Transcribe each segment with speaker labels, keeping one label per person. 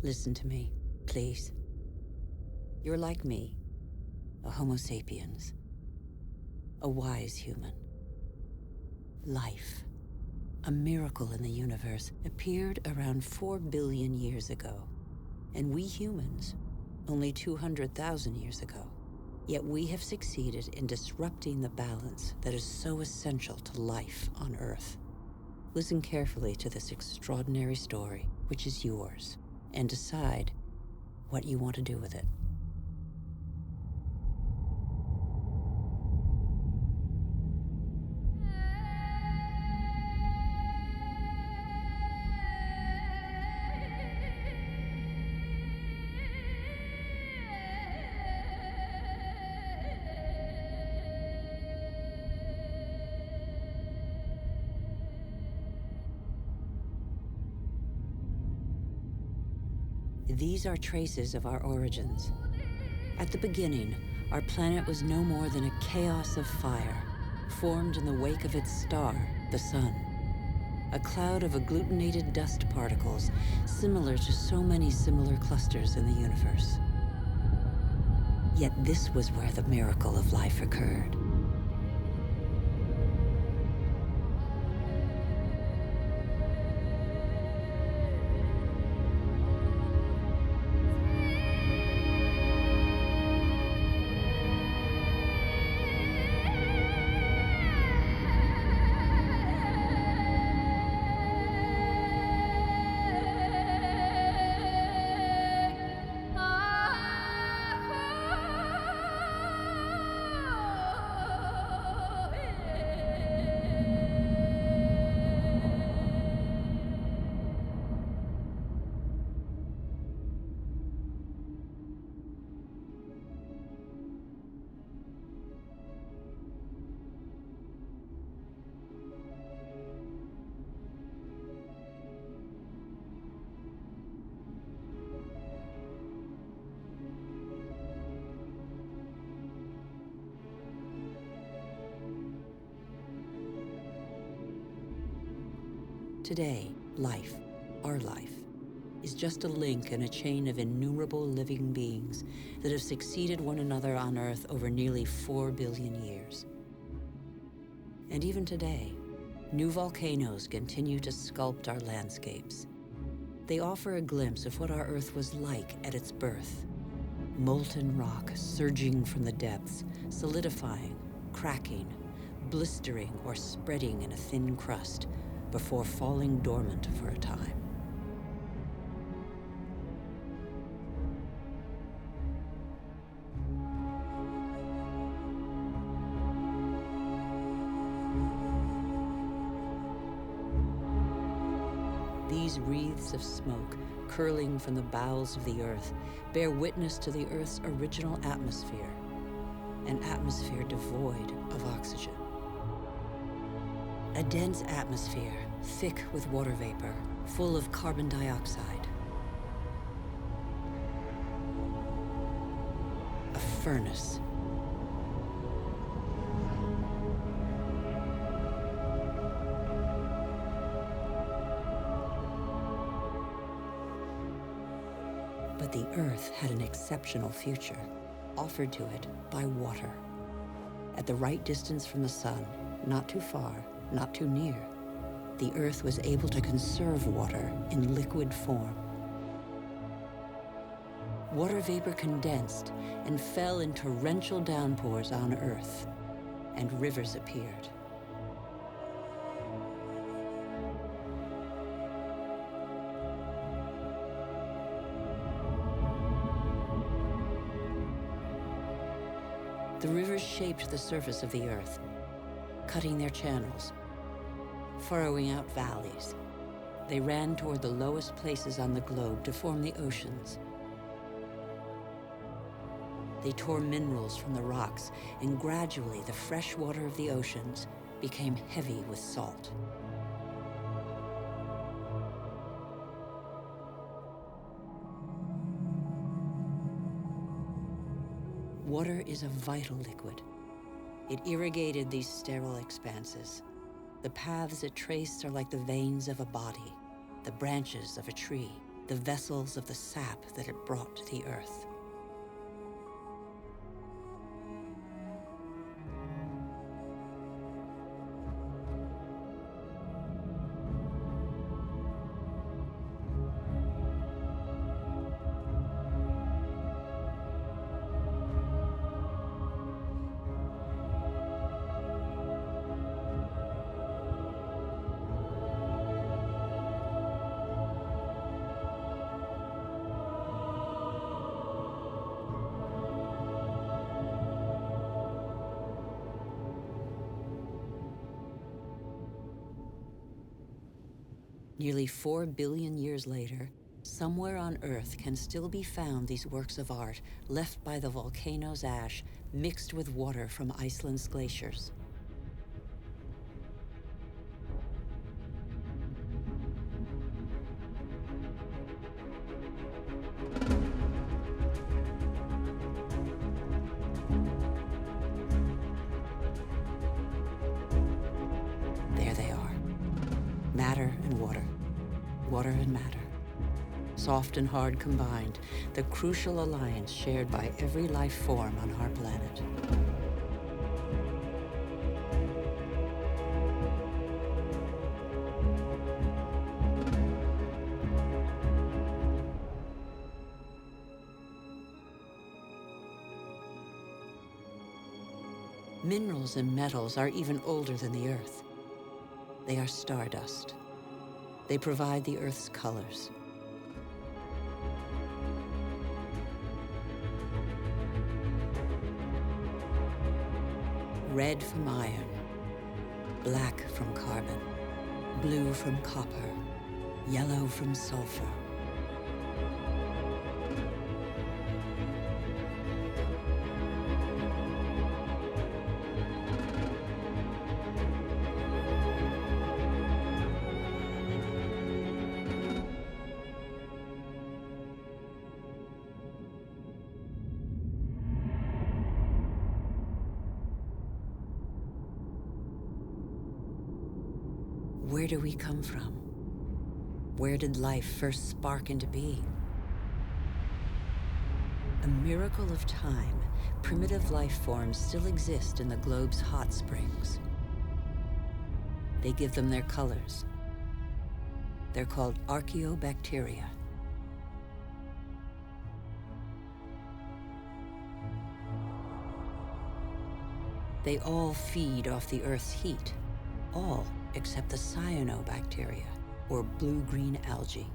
Speaker 1: Listen to me, please. You're like me, a Homo sapiens, a wise human. Life, a miracle in the universe, appeared around 4 billion years ago, and we humans, only 200,000 years ago. Yet we have succeeded in disrupting the balance that is so essential to life on Earth. Listen carefully to this extraordinary story, which is yours, and decide what you want to do with it. These are traces of our origins. At the beginning, our planet was no more than a chaos of fire, formed in the wake of its star, the Sun. A cloud of agglutinated dust particles, similar to so many similar clusters in the universe. Yet this was where the miracle of life occurred. Today, life, our life, is just a link in a chain of innumerable living beings that have succeeded one another on Earth over nearly 4 billion years. And even today, new volcanoes continue to sculpt our landscapes. They offer a glimpse of what our Earth was like at its birth. Molten rock surging from the depths, solidifying, cracking, blistering or spreading in a thin crust, before falling dormant for a time. These wreaths of smoke, curling from the bowels of the Earth, bear witness to the Earth's original atmosphere, an atmosphere devoid of oxygen. A dense atmosphere, thick with water vapor, full of carbon dioxide. A furnace. But the Earth had an exceptional future, offered to it by water. At the right distance from the sun, not too far, not too near, the Earth was able to conserve water in liquid form. Water vapor condensed and fell in torrential downpours on Earth, and rivers appeared. The rivers shaped the surface of the Earth, cutting their channels, furrowing out valleys. They ran toward the lowest places on the globe to form the oceans. They tore minerals from the rocks, and gradually the fresh water of the oceans became heavy with salt. Water is a vital liquid. It irrigated these sterile expanses. The paths it traced are like the veins of a body, the branches of a tree, the vessels of the sap that it brought to the earth. Nearly 4 billion years later, somewhere on Earth can still be found these works of art left by the volcano's ash mixed with water from Iceland's glaciers. There they are. Matter and water. Water and matter. Soft and hard combined, the crucial alliance shared by every life form on our planet. Minerals and metals are even older than the Earth. They are stardust. They provide the Earth's colors. Red from iron, black from carbon, blue from copper, yellow from sulfur. Where do we come from? Where did life first spark into being? A miracle of time, primitive life forms still exist in the globe's hot springs. They give them their colors. They're called archaeobacteria. They all feed off the Earth's heat, all except the cyanobacteria, or blue-green algae.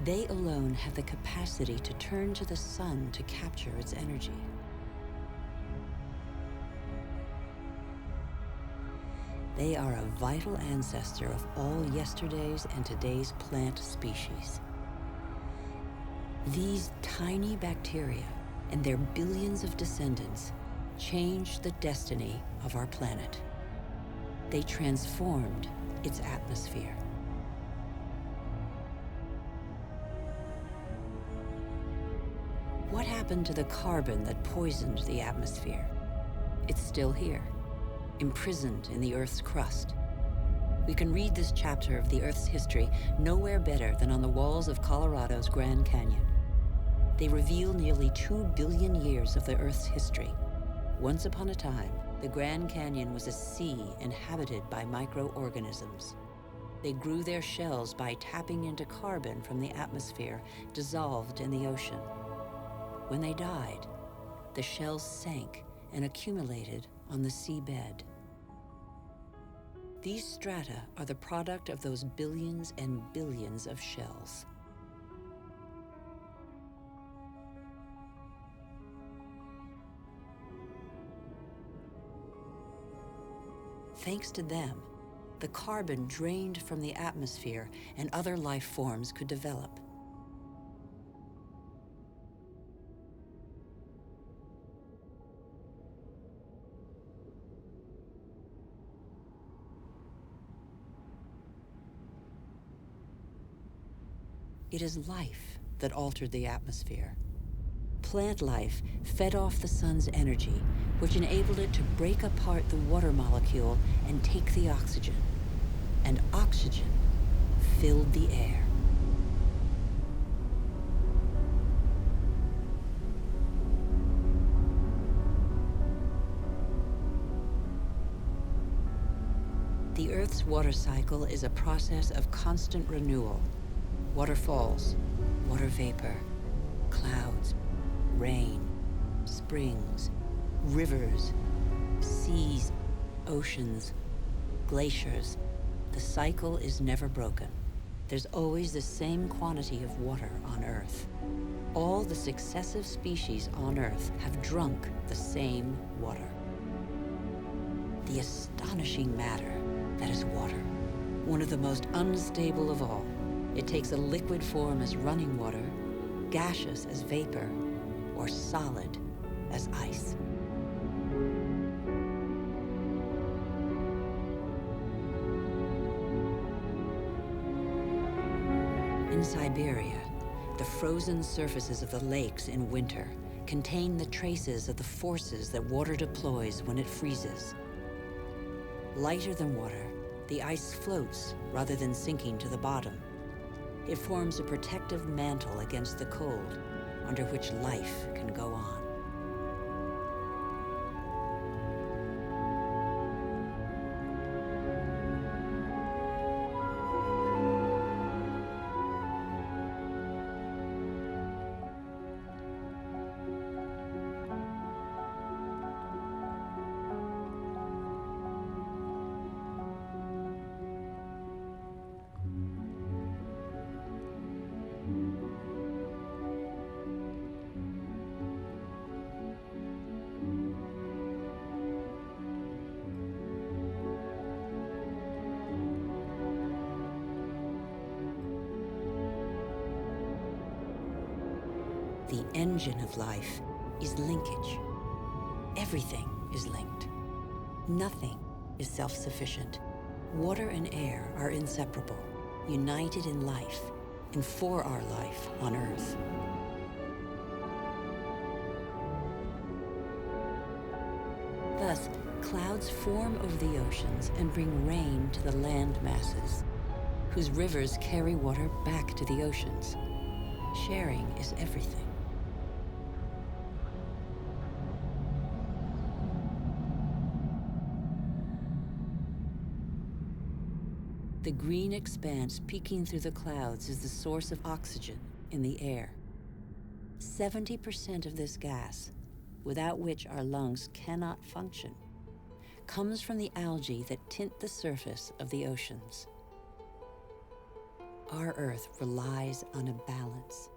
Speaker 1: They alone have the capacity to turn to the sun to capture its energy. They are a vital ancestor of all yesterday's and today's plant species. These tiny bacteria and their billions of descendants changed the destiny of our planet. They transformed its atmosphere. What happened to the carbon that poisoned the atmosphere? It's still here, imprisoned in the Earth's crust. We can read this chapter of the Earth's history nowhere better than on the walls of Colorado's Grand Canyon. They reveal nearly 2 billion years of the Earth's history. Once upon a time, the Grand Canyon was a sea inhabited by microorganisms. They grew their shells by tapping into carbon from the atmosphere dissolved in the ocean. When they died, the shells sank and accumulated on the seabed. These strata are the product of those billions and billions of shells. Thanks to them, the carbon drained from the atmosphere and other life forms could develop. It is life that altered the atmosphere. Plant life fed off the sun's energy, which enabled it to break apart the water molecule and take the oxygen. And oxygen filled the air. The Earth's water cycle is a process of constant renewal. Waterfalls, water vapor, clouds, rain, springs, rivers, seas, oceans, glaciers. The cycle is never broken. There's always the same quantity of water on Earth. All the successive species on Earth have drunk the same water. The astonishing matter that is water, one of the most unstable of all. It takes a liquid form as running water, gaseous as vapor, or solid as ice. In Siberia, the frozen surfaces of the lakes in winter contain the traces of the forces that water deploys when it freezes. Lighter than water, the ice floats rather than sinking to the bottom. It forms a protective mantle against the cold, under which life can go on. The engine of life is linkage. Everything is linked. Nothing is self-sufficient. Water and air are inseparable, united in life and for our life on Earth. Thus, clouds form over the oceans and bring rain to the land masses, whose rivers carry water back to the oceans. Sharing is everything. The green expanse peeking through the clouds is the source of oxygen in the air. 70% of this gas, without which our lungs cannot function, comes from the algae that tint the surface of the oceans. Our Earth relies on a balance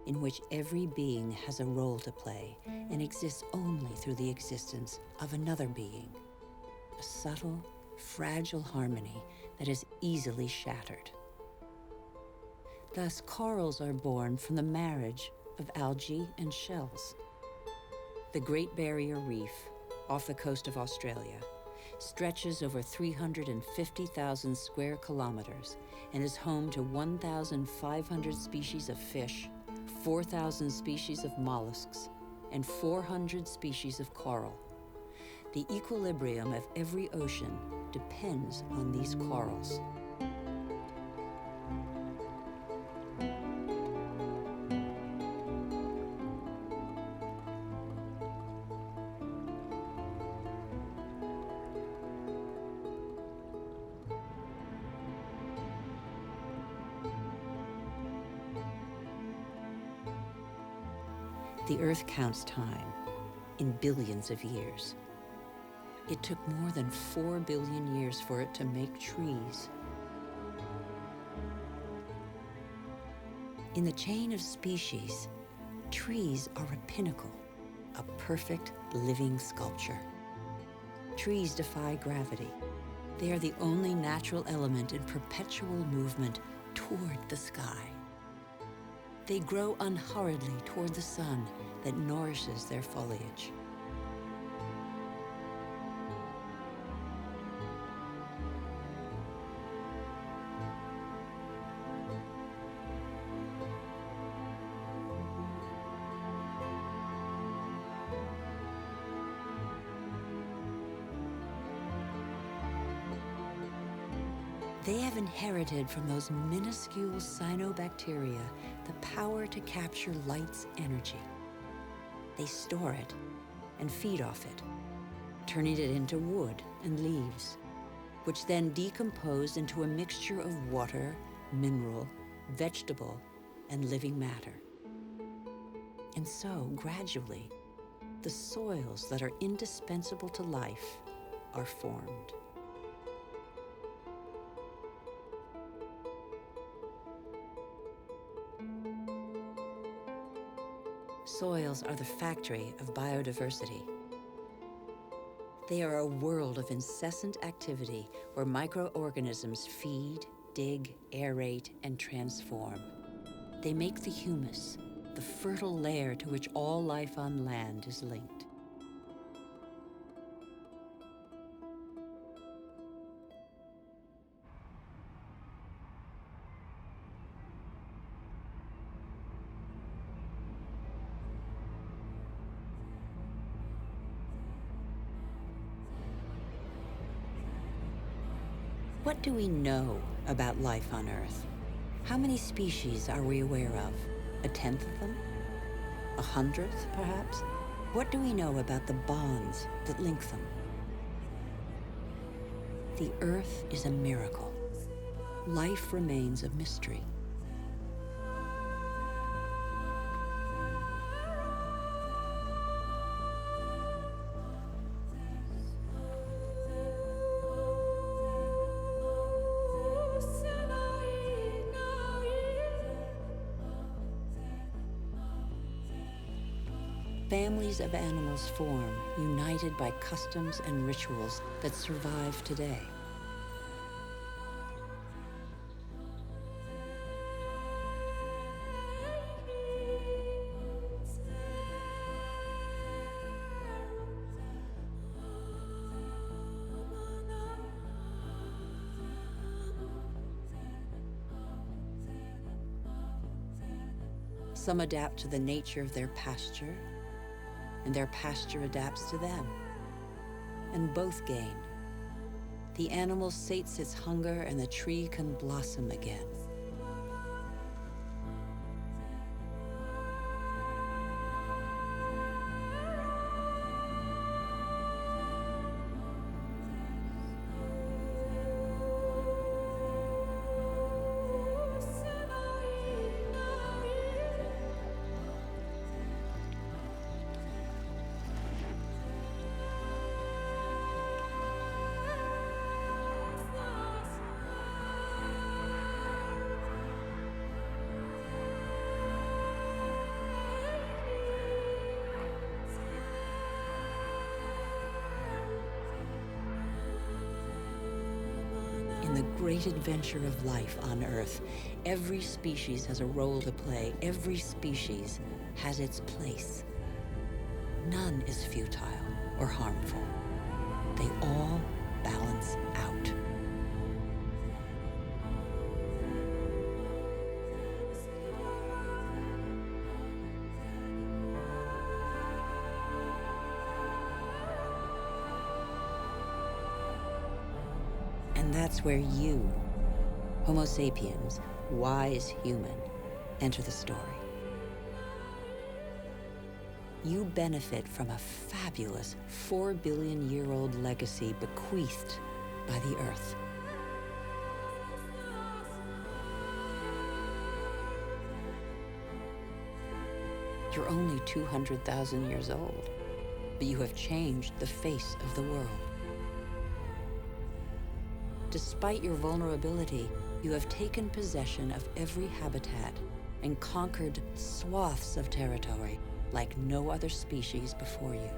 Speaker 1: in which every being has a role to play and exists only through the existence of another being, a subtle, fragile harmony that is easily shattered. Thus, corals are born from the marriage of algae and shells. The Great Barrier Reef, off the coast of Australia, stretches over 350,000 square kilometers and is home to 1,500 species of fish, 4,000 species of mollusks, and 400 species of coral. The equilibrium of every ocean depends on these corals. The Earth counts time in billions of years. It took more than 4 billion years for it to make trees. In the chain of species, trees are a pinnacle, a perfect living sculpture. Trees defy gravity. They are the only natural element in perpetual movement toward the sky. They grow unhurriedly toward the sun that nourishes their foliage. They have inherited from those minuscule cyanobacteria the power to capture light's energy. They store it and feed off it, turning it into wood and leaves, which then decompose into a mixture of water, mineral, vegetable, and living matter. And so, gradually, the soils that are indispensable to life are formed. Soils are the factory of biodiversity. They are a world of incessant activity where microorganisms feed, dig, aerate, and transform. They make the humus, the fertile layer to which all life on land is linked. What do we know about life on Earth? How many species are we aware of? A tenth of them? 100th, perhaps? What do we know about the bonds that link them? The Earth is a miracle. Life remains a mystery. Families of animals form, united by customs and rituals that survive today. Some adapt to the nature of their pasture, and their pasture adapts to them. And both gain. The animal sates its hunger and the tree can blossom again. In the great adventure of life on Earth, every species has a role to play. Every species has its place. None is futile or harmful. They all balance out. And that's where you, Homo sapiens, wise human, enter the story. You benefit from a fabulous 4-billion-year-old legacy bequeathed by the Earth. You're only 200,000 years old, but you have changed the face of the world. Despite your vulnerability, you have taken possession of every habitat and conquered swaths of territory like no other species before you.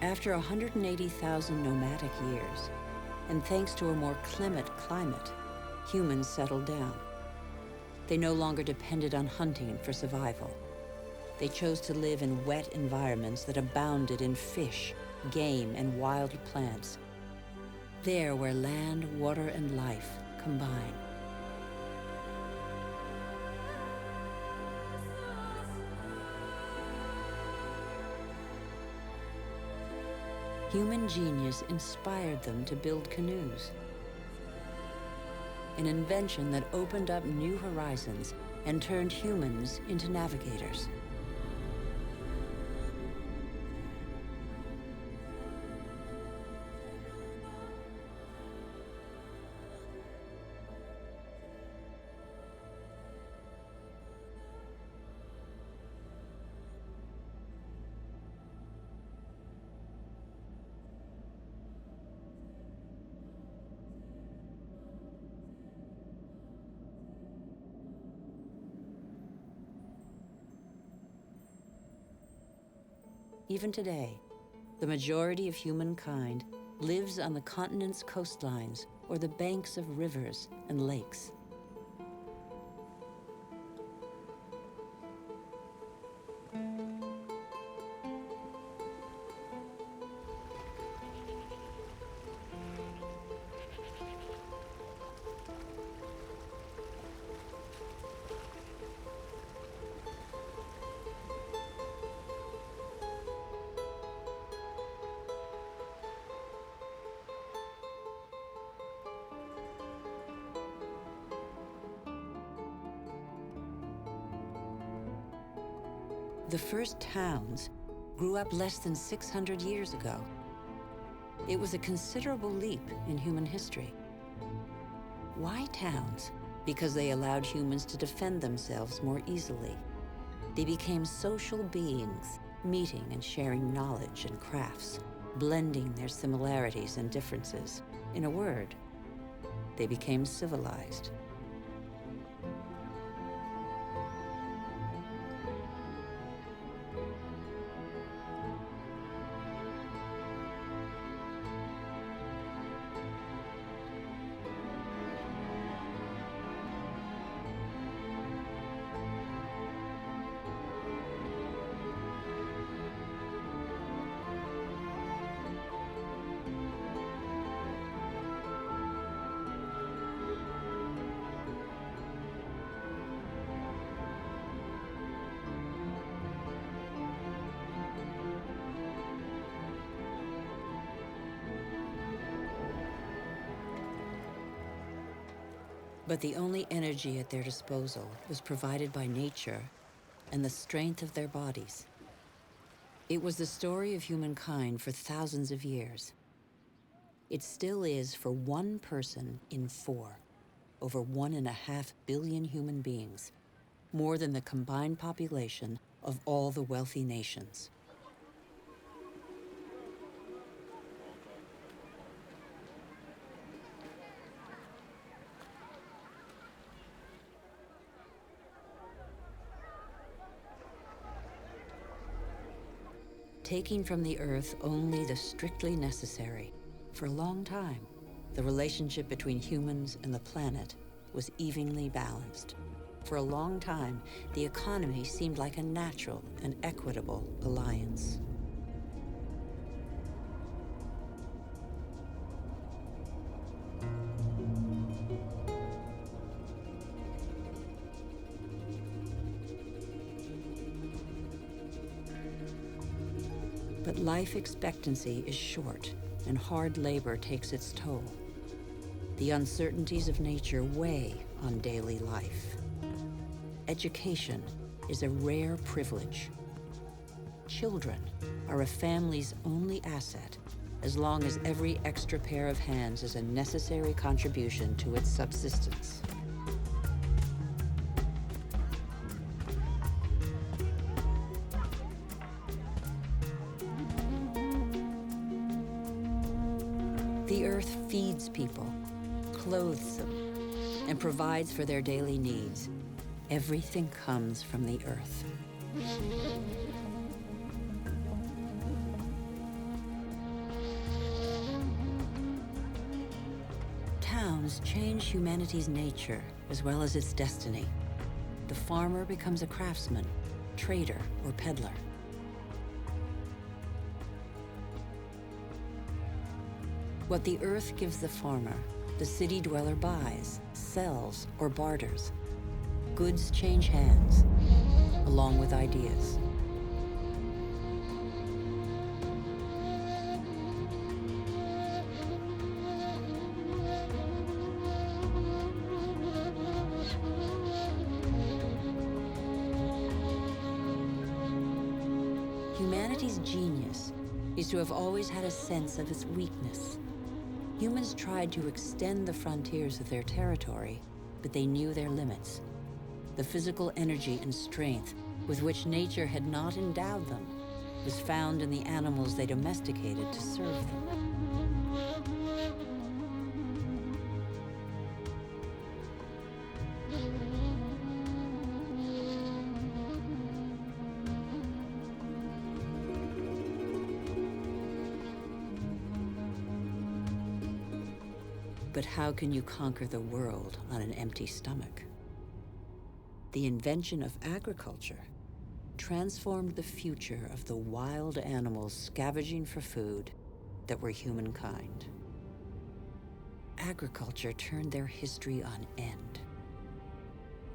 Speaker 1: After 180,000 nomadic years, and thanks to a more clement climate, humans settled down. They no longer depended on hunting for survival. They chose to live in wet environments that abounded in fish, game, and wild plants. There where land, water, and life combine. Human genius inspired them to build canoes, an invention that opened up new horizons and turned humans into navigators. Even today, the majority of humankind lives on the continent's coastlines or the banks of rivers and lakes. The first towns grew up less than 600 years ago. It was a considerable leap in human history. Why towns? Because they allowed humans to defend themselves more easily. They became social beings, meeting and sharing knowledge and crafts, blending their similarities and differences. In a word, they became civilized. But the only energy at their disposal was provided by nature and the strength of their bodies. It was the story of humankind for thousands of years. It still is for one person in four, over 1.5 billion human beings, more than the combined population of all the wealthy nations. Taking from the earth only the strictly necessary. For a long time, the relationship between humans and the planet was evenly balanced. For a long time, the economy seemed like a natural and equitable alliance. But life expectancy is short, and hard labor takes its toll. The uncertainties of nature weigh on daily life. Education is a rare privilege. Children are a family's only asset, as long as every extra pair of hands is a necessary contribution to its subsistence. The earth feeds people, clothes them, and provides for their daily needs. Everything comes from the earth. Towns change humanity's nature as well as its destiny. The farmer becomes a craftsman, trader, or peddler. What the earth gives the farmer, the city dweller buys, sells, or barters. Goods change hands, along with ideas. Humanity's genius is to have always had a sense of its weakness. Humans tried to extend the frontiers of their territory, but they knew their limits. The physical energy and strength with which nature had not endowed them was found in the animals they domesticated to serve them. But how can you conquer the world on an empty stomach? The invention of agriculture transformed the future of the wild animals scavenging for food that were humankind. Agriculture turned their history on end.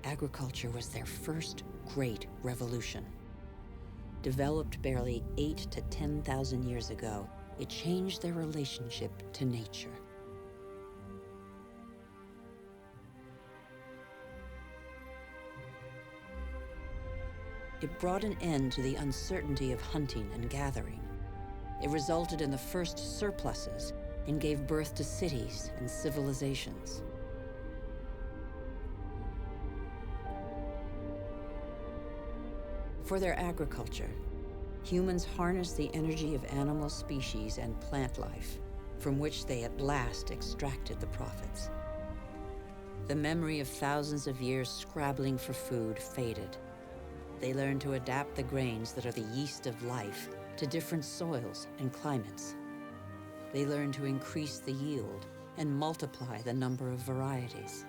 Speaker 1: Agriculture was their first great revolution. Developed barely 8,000 to 10,000 years ago, it changed their relationship to nature. It brought an end to the uncertainty of hunting and gathering. It resulted in the first surpluses and gave birth to cities and civilizations. For their agriculture, humans harnessed the energy of animal species and plant life, from which they at last extracted the profits. The memory of thousands of years scrabbling for food faded. They learned to adapt the grains that are the yeast of life to different soils and climates. They learned to increase the yield and multiply the number of varieties.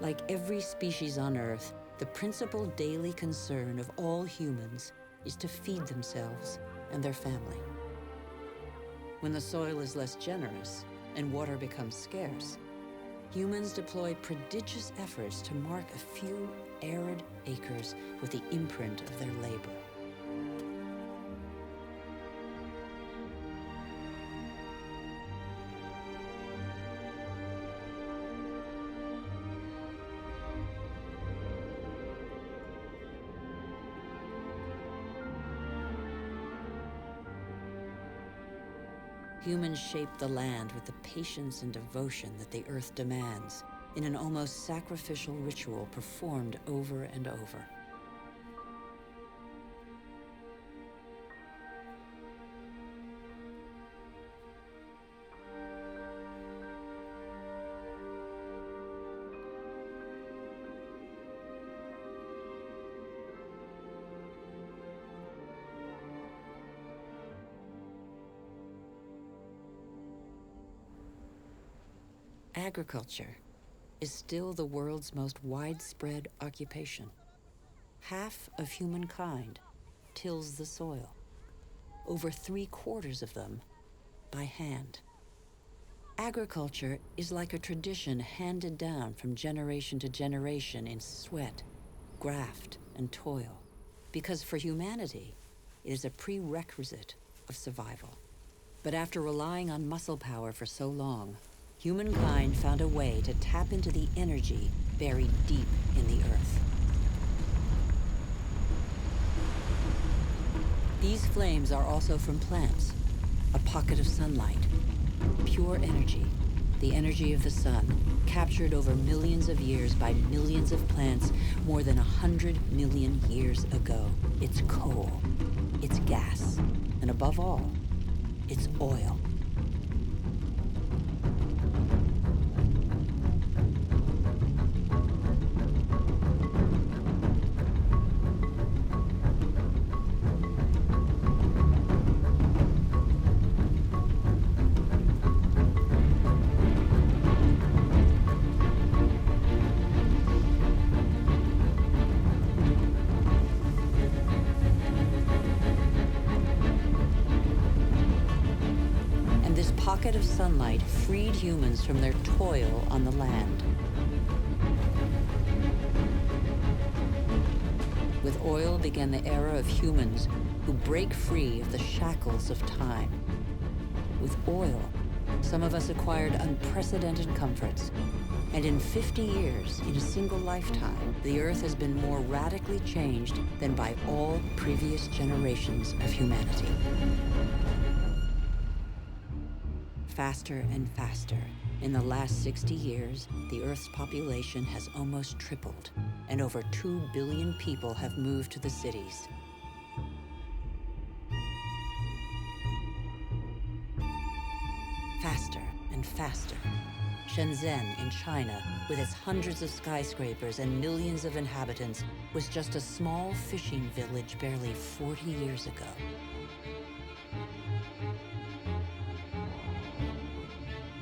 Speaker 1: Like every species on Earth, the principal daily concern of all humans is to feed themselves and their family. When the soil is less generous and water becomes scarce, humans deploy prodigious efforts to mark a few arid acres with the imprint of their labor. Humans shape the land with the patience and devotion that the earth demands in an almost sacrificial ritual performed over and over. Agriculture is still the world's most widespread occupation. Half of humankind tills the soil, over 3/4 of them by hand. Agriculture is like a tradition handed down from generation to generation in sweat, graft, and toil, because for humanity, it is a prerequisite of survival. But after relying on muscle power for so long, humankind found a way to tap into the energy buried deep in the earth. These flames are also from plants, a pocket of sunlight, pure energy, the energy of the sun, captured over millions of years by millions of plants more than 100 million years ago. It's coal, it's gas, and above all, it's oil. Pocket of sunlight freed humans from their toil on the land. With oil began the era of humans who break free of the shackles of time. With oil, Some of us acquired unprecedented comforts. And in 50 years, in a single lifetime, the Earth has been more radically changed than by all previous generations of humanity. Faster and faster. In the last 60 years, the Earth's population has almost tripled, and over 2 billion people have moved to the cities. Faster and faster. Shenzhen in China, with its hundreds of skyscrapers and millions of inhabitants, was just a small fishing village barely 40 years ago.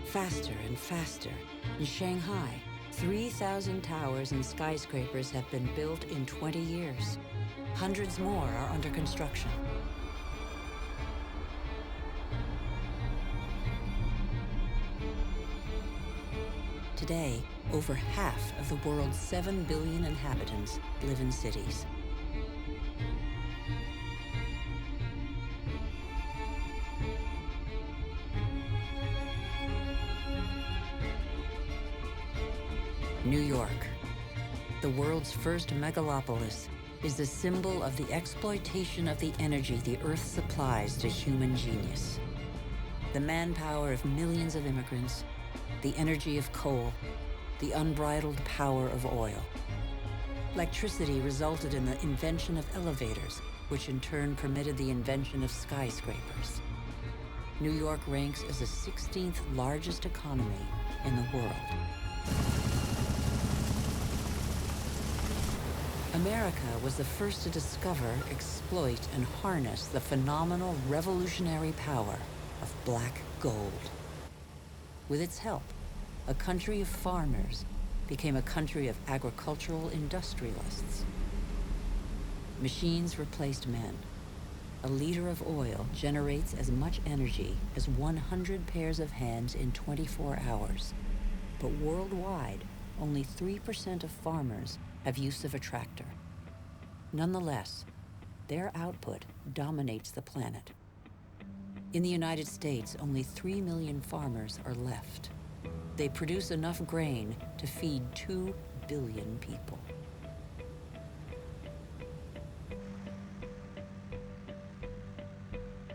Speaker 1: Faster and faster. In Shanghai, 3,000 towers and skyscrapers have been built in 20 years. Hundreds more are under construction. Today, over half of the world's 7 billion inhabitants live in cities. New York, the world's first megalopolis, is the symbol of the exploitation of the energy the Earth supplies to human genius. The manpower of millions of immigrants, the energy of coal, the unbridled power of oil. Electricity resulted in the invention of elevators, which in turn permitted the invention of skyscrapers. New York ranks as the 16th largest economy in the world. America was the first to discover, exploit, and harness the phenomenal revolutionary power of black gold. With its help, a country of farmers became a country of agricultural industrialists. Machines replaced men. A liter of oil generates as much energy as 100 pairs of hands in 24 hours. But worldwide, only 3% of farmers have use of a tractor. Nonetheless, their output dominates the planet. In the United States, only 3 million farmers are left. They produce enough grain to feed 2 billion people.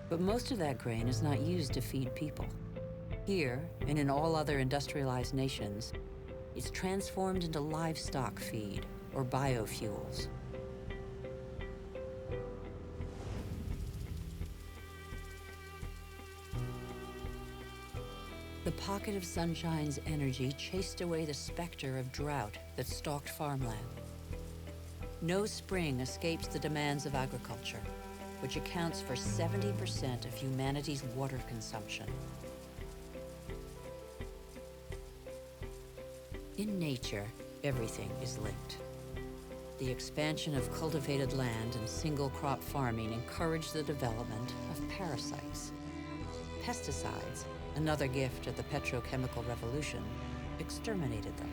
Speaker 1: But most of that grain is not used to feed people. Here, and in all other industrialized nations, it's transformed into livestock feed or biofuels. The pocket of sunshine's energy chased away the specter of drought that stalked farmland. No spring escapes the demands of agriculture, which accounts for 70% of humanity's water consumption. In nature, everything is linked. The expansion of cultivated land and single-crop farming encouraged the development of parasites. Pesticides, another gift of the petrochemical revolution, exterminated them.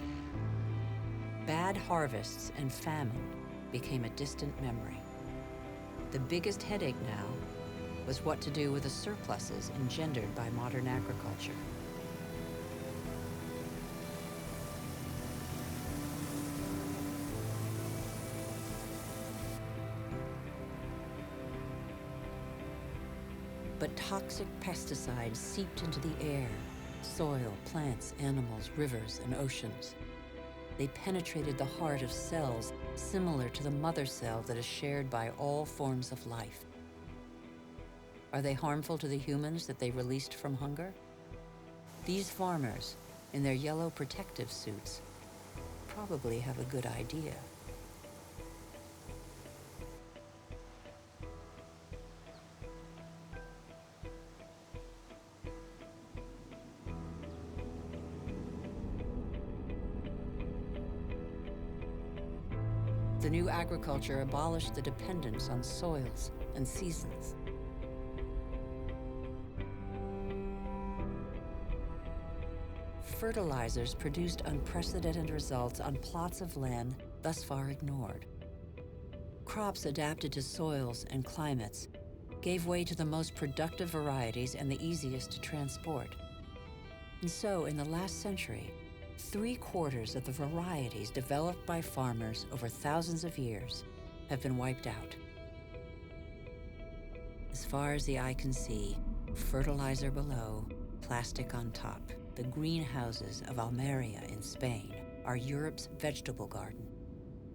Speaker 1: Bad harvests and famine became a distant memory. The biggest headache now was what to do with the surpluses engendered by modern agriculture. But toxic pesticides seeped into the air, soil, plants, animals, rivers, and oceans. They penetrated the heart of cells similar to the mother cell that is shared by all forms of life. Are they harmful to the humans that they released from hunger? These farmers, in their yellow protective suits, probably have a good idea. The new agriculture abolished the dependence on soils and seasons. Fertilizers produced unprecedented results on plots of land thus far ignored. Crops adapted to soils and climates gave way to the most productive varieties and the easiest to transport. And so, in the last century, 3/4 of the varieties developed by farmers over thousands of years have been wiped out. As far as the eye can see, fertilizer below, plastic on top, the greenhouses of Almeria in Spain are Europe's vegetable garden.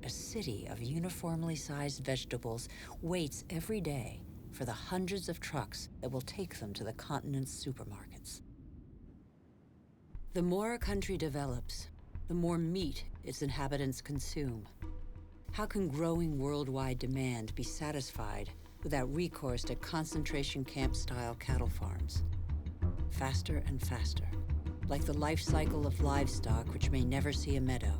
Speaker 1: A city of uniformly sized vegetables waits every day for the hundreds of trucks that will take them to the continent's supermarkets. The more a country develops, the more meat its inhabitants consume. How can growing worldwide demand be satisfied without recourse to concentration camp-style cattle farms? Faster and faster, like the life cycle of livestock which may never see a meadow,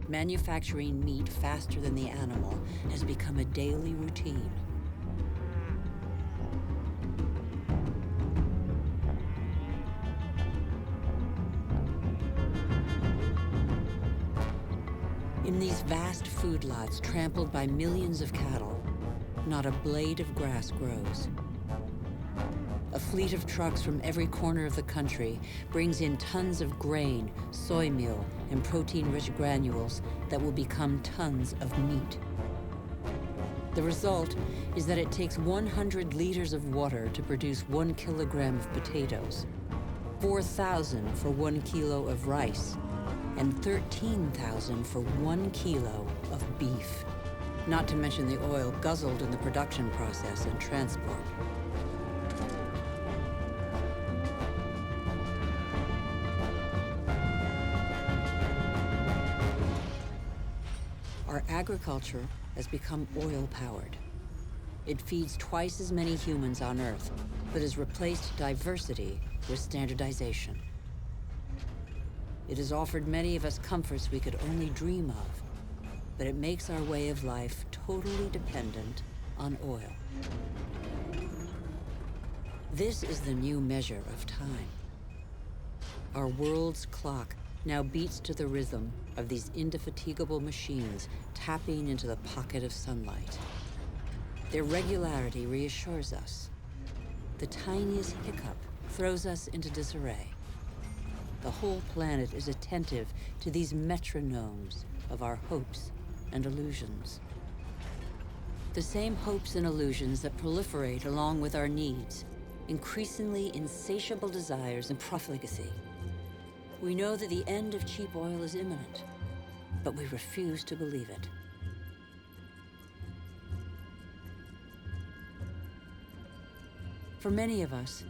Speaker 1: manufacturing meat faster than the animal has become a daily routine. In these vast food lots trampled by millions of cattle, not a blade of grass grows. A fleet of trucks from every corner of the country brings in tons of grain, soy meal, and protein-rich granules that will become tons of meat. The result is that it takes 100 liters of water to produce 1 kilogram of potatoes, 4,000 for 1 kilo of rice, and 13,000 for 1 kilo of beef, not to mention the oil guzzled in the production process and transport. Our agriculture has become oil-powered. It feeds twice as many humans on Earth, but has replaced diversity with standardization. It has offered many of us comforts we could only dream of, but it makes our way of life totally dependent on oil. This is the new measure of time. Our world's clock now beats to the rhythm of these indefatigable machines tapping into the pocket of sunlight. Their regularity reassures us. The tiniest hiccup throws us into disarray. The whole planet is attentive to these metronomes of our hopes and illusions. The same hopes and illusions that proliferate along with our needs, increasingly insatiable desires and profligacy. We know that the end of cheap oil is imminent, but we refuse to believe it. For many of us,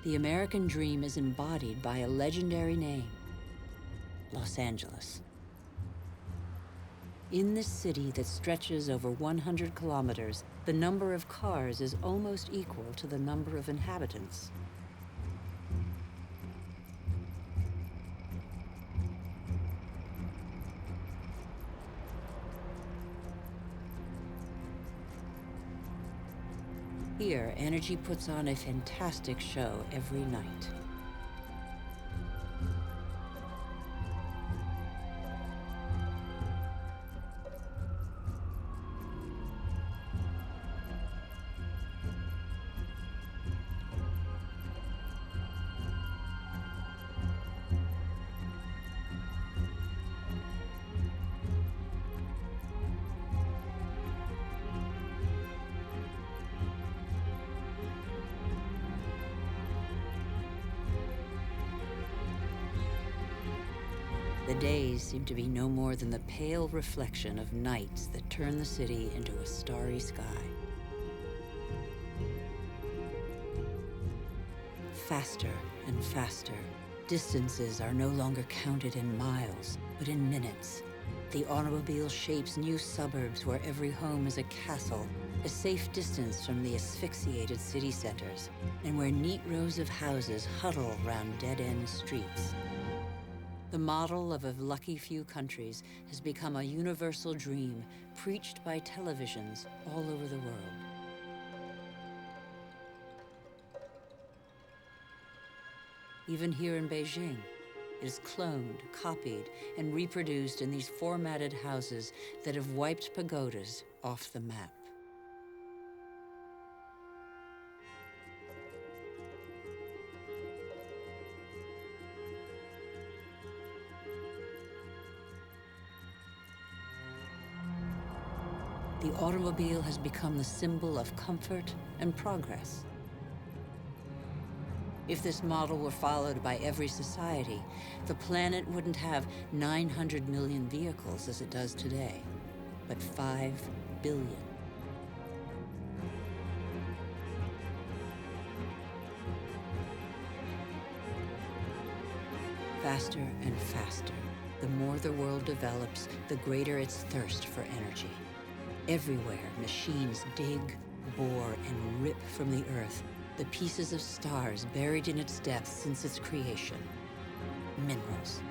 Speaker 1: the American dream is embodied by a legendary name, Los Angeles. In this city that stretches over 100 kilometers, the number of cars is almost equal to the number of inhabitants. Here, energy puts on a fantastic show every night. The days seem to be no more than the pale reflection of nights that turn the city into a starry sky. Faster and faster, distances are no longer counted in miles, but in minutes. The automobile shapes new suburbs where every home is a castle, a safe distance from the asphyxiated city centers, and where neat rows of houses huddle round dead-end streets. The model of a lucky few countries has become a universal dream preached by televisions all over the world. Even here in Beijing, it is cloned, copied, and reproduced in these formatted houses that have wiped pagodas off the map. The automobile has become the symbol of comfort and progress. If this model were followed by every society, the planet wouldn't have 900 million vehicles as it does today, but 5 billion. Faster and faster. The more the world develops, the greater its thirst for energy. Everywhere, machines dig, bore, and rip from the Earth the pieces of stars buried in its depths since its creation. Minerals.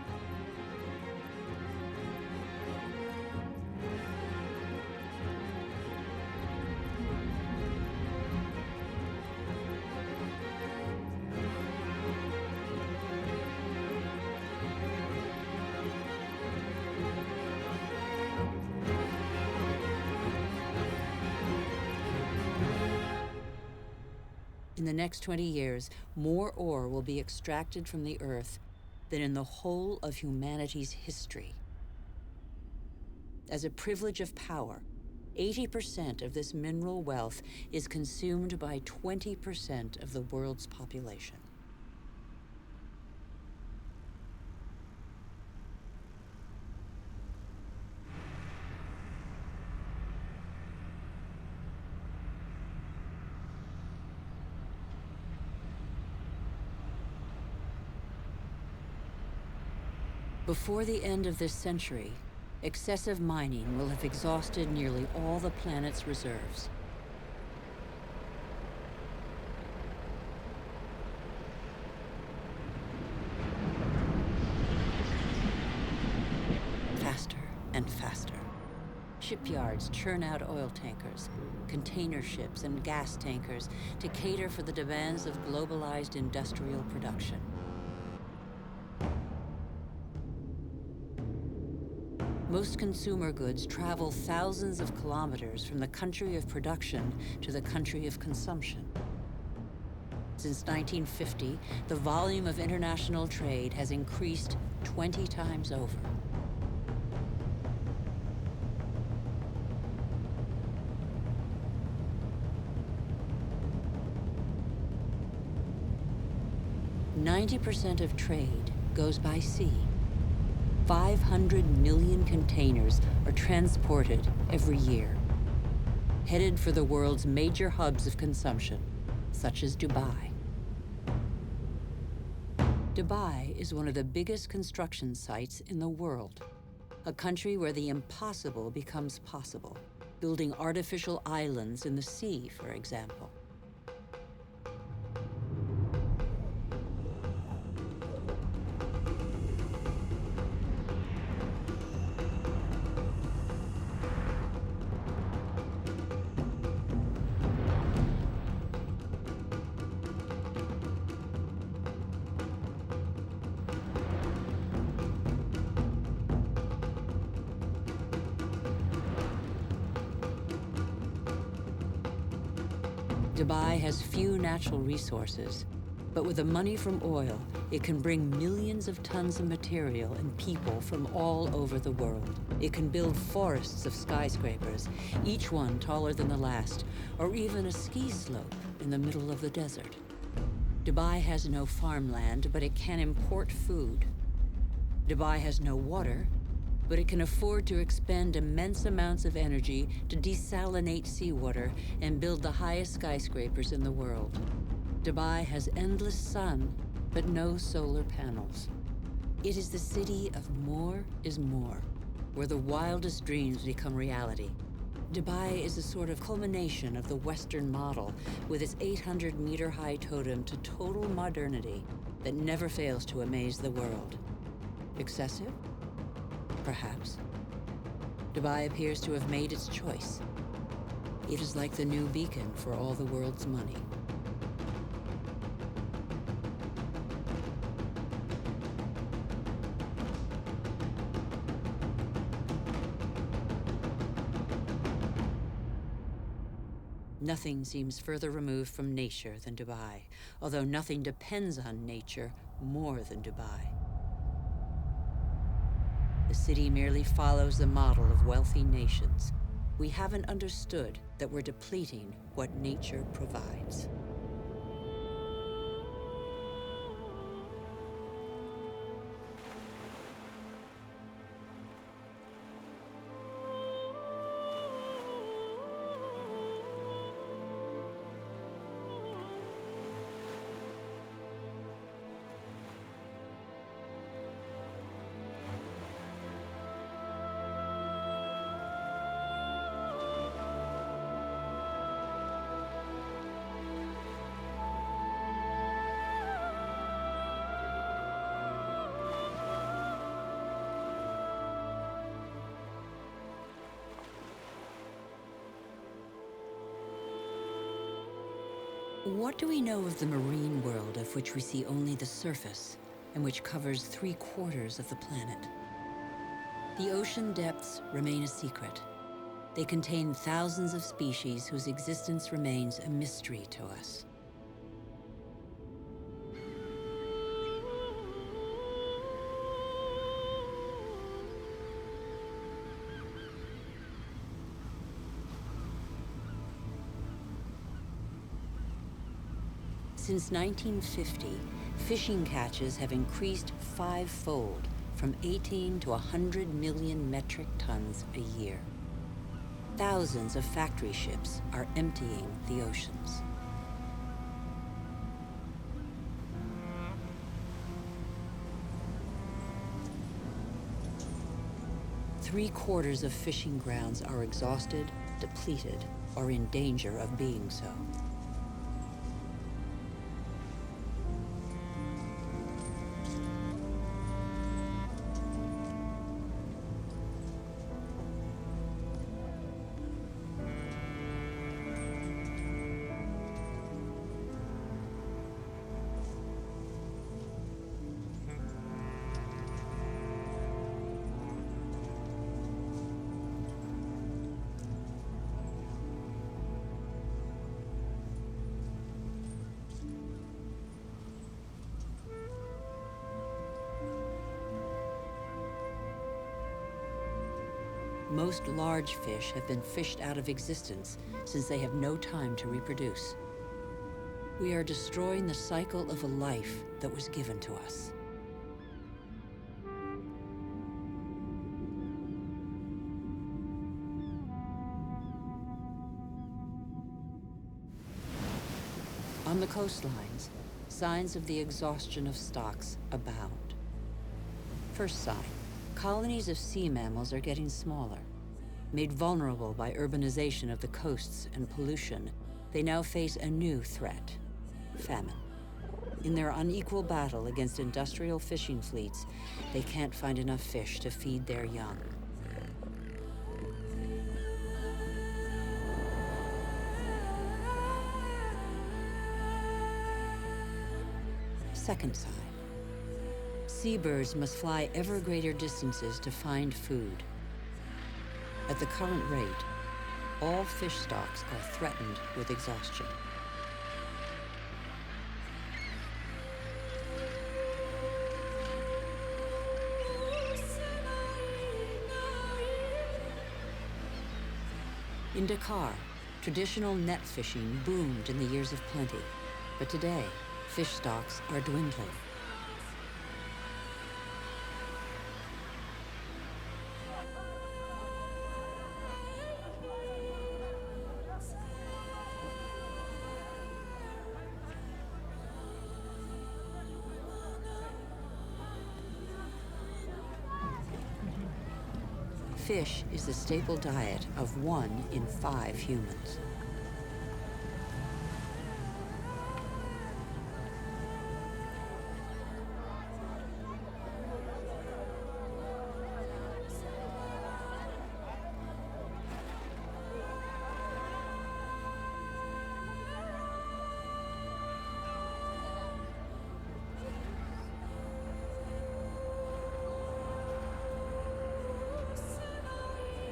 Speaker 1: In the next 20 years, more ore will be extracted from the Earth than in the whole of humanity's history. As a privilege of power, 80% of this mineral wealth is consumed by 20% of the world's population. Before the end of this century, excessive mining will have exhausted nearly all the planet's reserves. Faster and faster. Shipyards churn out oil tankers, container ships, and gas tankers to cater for the demands of globalized industrial production. Most consumer goods travel thousands of kilometers from the country of production to the country of consumption. Since 1950, the volume of international trade has increased 20 times over. % of trade goes by sea. 500 million containers are transported every year, headed for the world's major hubs of consumption, such as Dubai. Dubai is one of the biggest construction sites in the world, a country where the impossible becomes possible, building artificial islands in the sea, for example. Dubai has few natural resources, but with the money from oil, it can bring millions of tons of material and people from all over the world. It can build forests of skyscrapers, each one taller than the last, or even a ski slope in the middle of the desert. Dubai has no farmland, but it can import food. Dubai has no water, but it can afford to expend immense amounts of energy to desalinate seawater and build the highest skyscrapers in the world. Dubai has endless sun, but no solar panels. It is the city of more is more, where the wildest dreams become reality. Dubai is a sort of culmination of the Western model, with its 800-meter-high totem to total modernity that never fails to amaze the world. Excessive? Perhaps. Dubai appears to have made its choice. It is like the new beacon for all the world's money. Nothing seems further removed from nature than Dubai, although nothing depends on nature more than Dubai. The city merely follows the model of wealthy nations, we haven't understood that we're depleting what nature provides. What do we know of the marine world of which we see only the surface and which covers 3/4 of the planet? The ocean depths remain a secret. They contain thousands of species whose existence remains a mystery to us. Since 1950, fishing catches have increased 5-fold, from 18 to 100 million metric tons a year. Thousands of factory ships are emptying the oceans. Three-quarters of fishing grounds are exhausted, depleted, or in danger of being so. Most large fish have been fished out of existence since they have no time to reproduce. We are destroying the cycle of a life that was given to us. On the coastlines, signs of the exhaustion of stocks abound. First sign, colonies of sea mammals are getting smaller. Made vulnerable by urbanization of the coasts and pollution, they now face a new threat: famine. In their unequal battle against industrial fishing fleets, they can't find enough fish to feed their young. Second sign, seabirds must fly ever greater distances to find food. At the current rate, all fish stocks are threatened with exhaustion. In Dakar, traditional net fishing boomed in the years of plenty, but today, fish stocks are dwindling. Fish is the staple diet of 1 in 5 humans.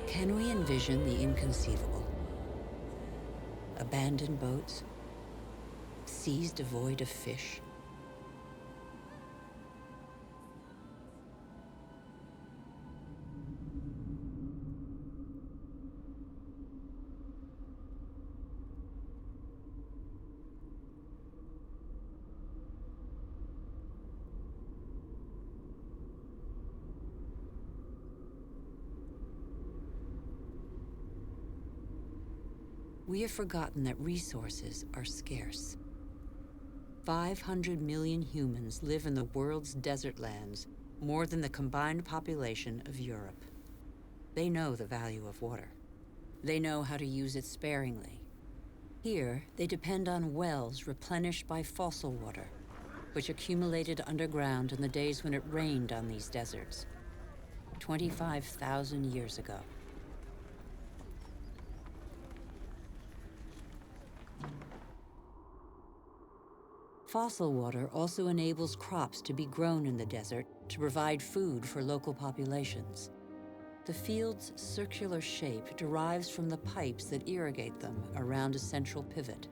Speaker 1: Can we envision the inconceivable? Abandoned boats, seas devoid of fish. we have forgotten that resources are scarce. 500 million humans live in the world's desert lands, more than the combined population of Europe. They know the value of water. They know how to use it sparingly. Here, they depend on wells replenished by fossil water, which accumulated underground in the days when it rained on these deserts, 25,000 years ago. Fossil water also enables crops to be grown in the desert to provide food for local populations. The field's circular shape derives from the pipes that irrigate them around a central pivot.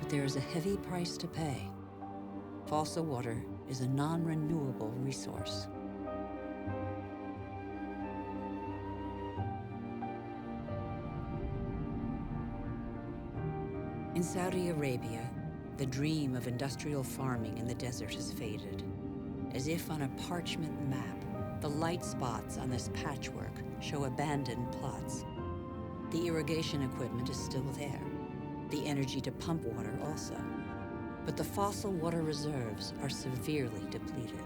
Speaker 1: But there is a heavy price to pay. Fossil water is a non-renewable resource. In Saudi Arabia, the dream of industrial farming in the desert has faded. As if on a parchment map, the light spots on this patchwork show abandoned plots. The irrigation equipment is still there, the energy to pump water also. But the fossil water reserves are severely depleted.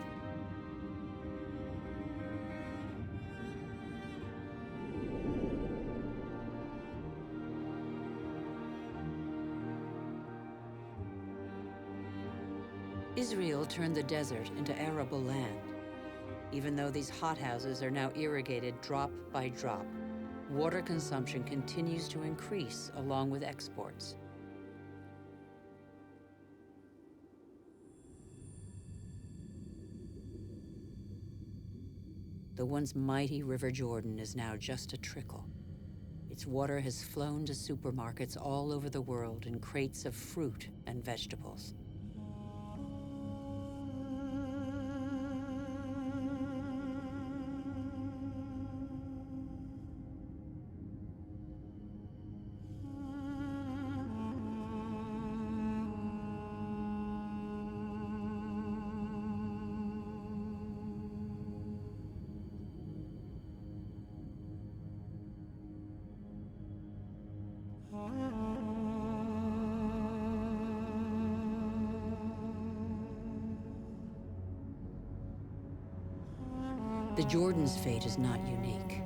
Speaker 1: Israel turned the desert into arable land. Even though these hothouses are now irrigated drop by drop, water consumption continues to increase along with exports. The once mighty River Jordan is now just a trickle. Its water has flown to supermarkets all over the world in crates of fruit and vegetables. The Jordan's fate is not unique.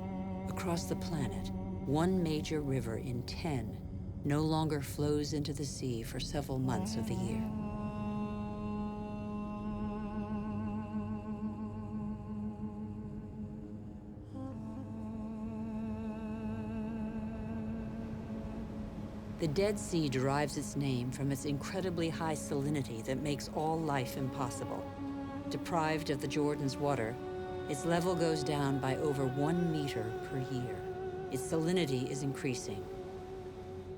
Speaker 1: Across the planet, one major river in 10 no longer flows into the sea for several months of the year. The Dead Sea derives its name from its incredibly high salinity that makes all life impossible. Deprived of the Jordan's water, its level goes down by over 1 meter per year. Its salinity is increasing.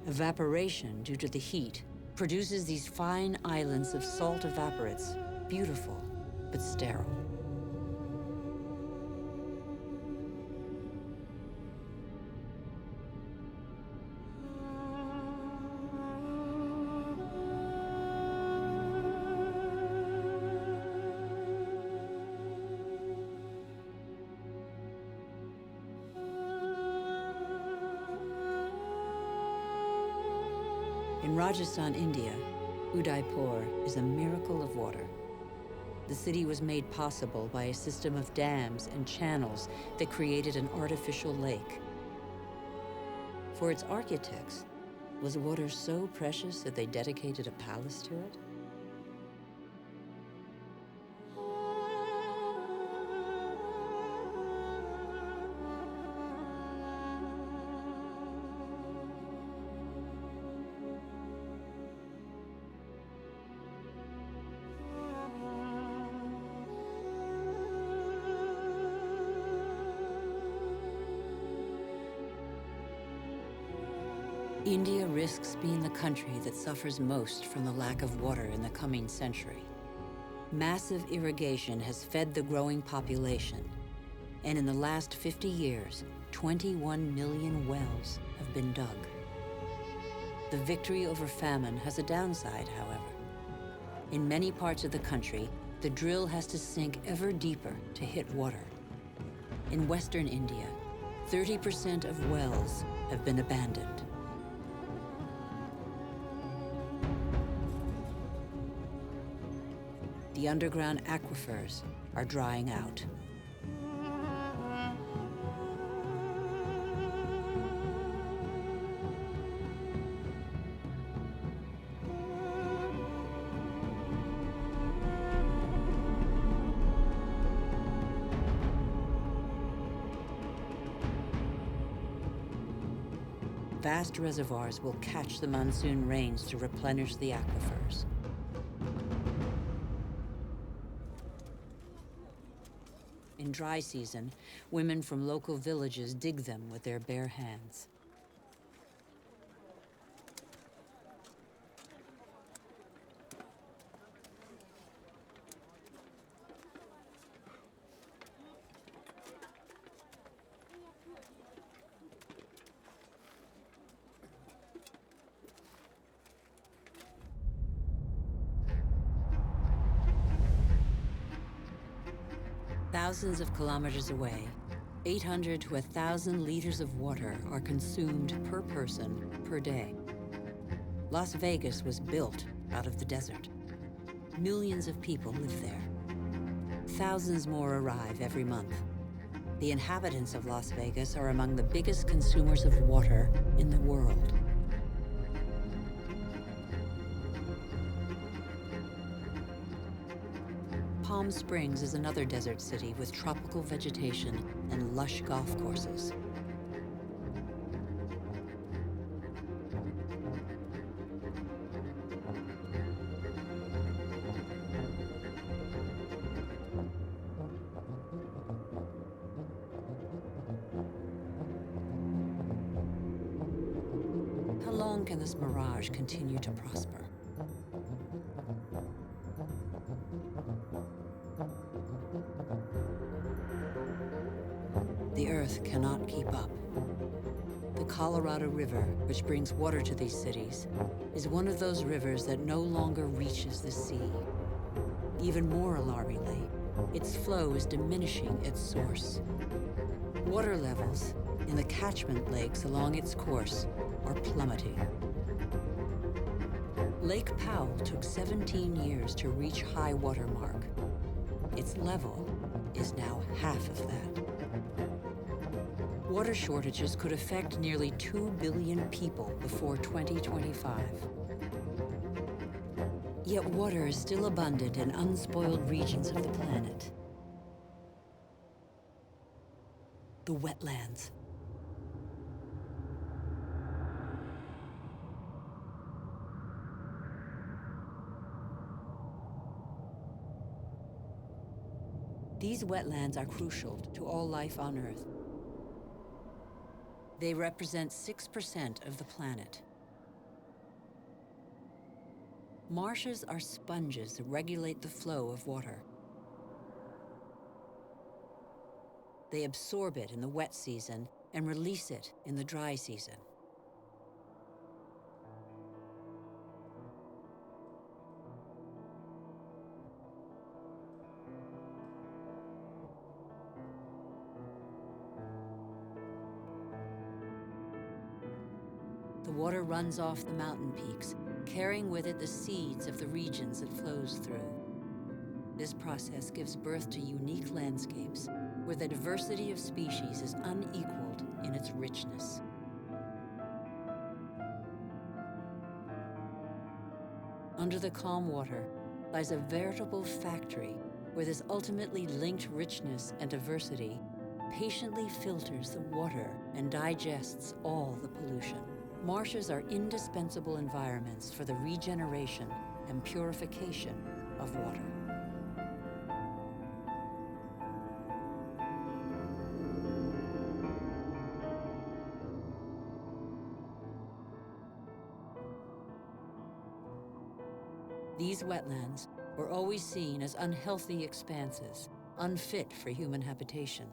Speaker 1: Evaporation, due to the heat, produces these fine islands of salt evaporates, beautiful but sterile. In Rajasthan, India, Udaipur is a miracle of water. The city was made possible by a system of dams and channels that created an artificial lake. For its architects, was water so precious that they dedicated a palace to it? India risks being the country that suffers most from the lack of water in the coming century. Massive irrigation has fed the growing population, and in the last 50 years, 21 million wells have been dug. The victory over famine has a downside, however. In many parts of the country, the drill has to sink ever deeper to hit water. In western India, 30% of wells have been abandoned. The underground aquifers are drying out. Vast reservoirs will catch the monsoon rains to replenish the aquifers. In dry season, women from local villages dig them with their bare hands. Thousands of kilometers away, 800 to 1,000 liters of water are consumed per person per day. Las Vegas was built out of the desert. Millions of people live there. Thousands more arrive every month. The inhabitants of Las Vegas are among the biggest consumers of water in the world. Palm Springs is another desert city with tropical vegetation and lush golf courses. How long can this mirage continue to prosper? The Earth cannot keep up. The Colorado River, which brings water to these cities, is one of those rivers that no longer reaches the sea. Even more alarmingly, its flow is diminishing its source. Water levels in the catchment lakes along its course are plummeting. Lake Powell took 17 years to reach high water mark. Its level is now half of that. Water shortages could affect nearly 2 billion people before 2025. Yet water is still abundant in unspoiled regions of the planet. The wetlands. These wetlands are crucial to all life on Earth. They represent 6% of the planet. Marshes are sponges that regulate the flow of water. They absorb it in the wet season and release it in the dry season. The water runs off the mountain peaks, carrying with it the seeds of the regions it flows through. This process gives birth to unique landscapes where the diversity of species is unequaled in its richness. Under the calm water lies a veritable factory where this ultimately linked richness and diversity patiently filters the water and digests all the pollution. Marshes are indispensable environments for the regeneration and purification of water. These wetlands were always seen as unhealthy expanses, unfit for human habitation.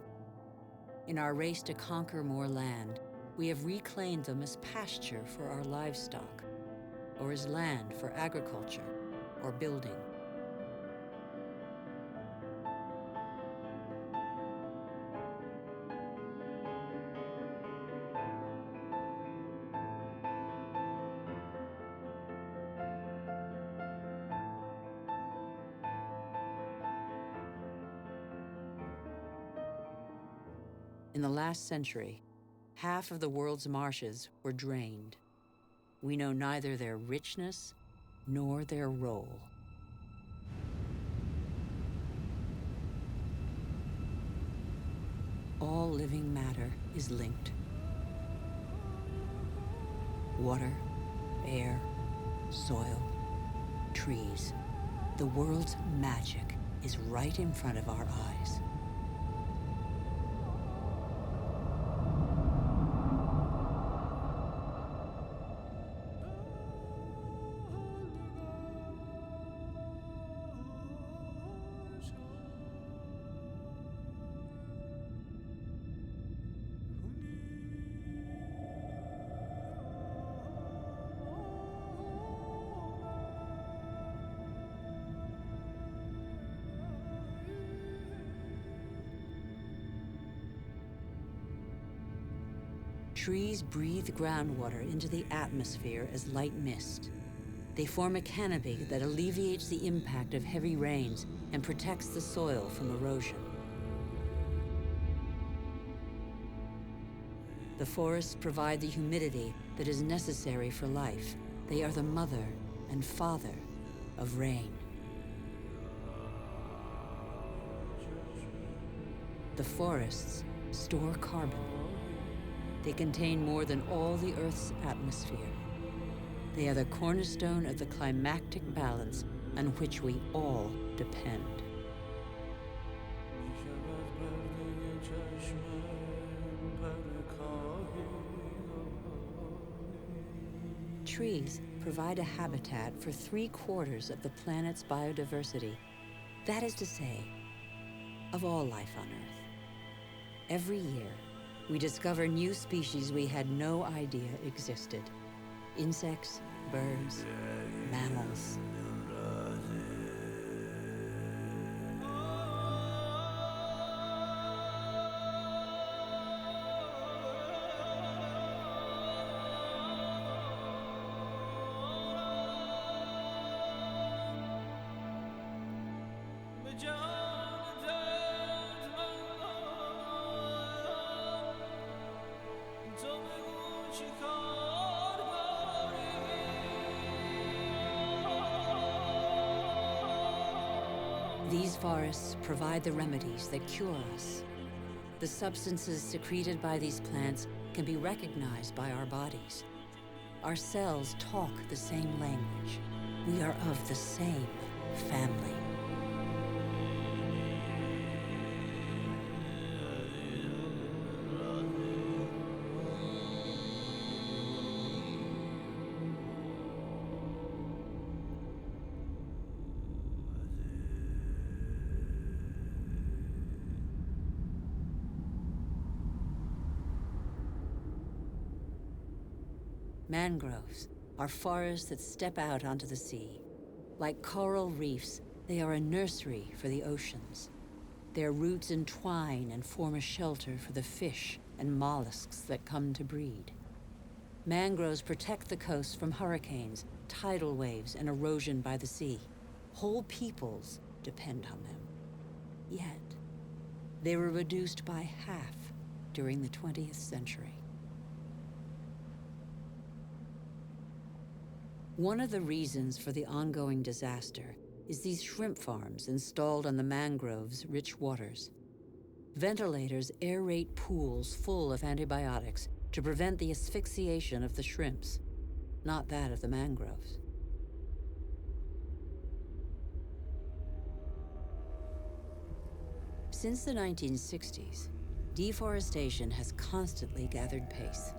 Speaker 1: In our race to conquer more land, We have reclaimed them as pasture for our livestock, or as land for agriculture or building. In the last century, half of the world's marshes were drained. We know neither their richness nor their role. All living matter is linked. Water, air, soil, trees. The world's magic is right in front of our eyes. Trees breathe groundwater into the atmosphere as light mist. They form a canopy that alleviates the impact of heavy rains and protects the soil from erosion. The forests provide the humidity that is necessary for life. They are the mother and father of rain. The forests store carbon. They contain more than all the Earth's atmosphere. They are the cornerstone of the climactic balance on which we all depend. Trees provide a habitat for 3/4 of the planet's biodiversity. That is to say, of all life on Earth. Every year, we discover new species we had no idea existed. Insects, birds, mammals. These forests provide the remedies that cure us. The substances secreted by these plants can be recognized by our bodies. Our cells talk the same language. We are of the same family. Mangroves are forests that step out onto the sea. Like coral reefs, they are a nursery for the oceans. Their roots entwine and form a shelter for the fish and mollusks that come to breed. Mangroves protect the coast from hurricanes, tidal waves, and erosion by the sea. Whole peoples depend on them. Yet, they were reduced by half during the 20th century. One of the reasons for the ongoing disaster is these shrimp farms installed on the mangrove's rich waters. Ventilators aerate pools full of antibiotics to prevent the asphyxiation of the shrimps, not that of the mangroves. Since the 1960s, deforestation has constantly gathered pace.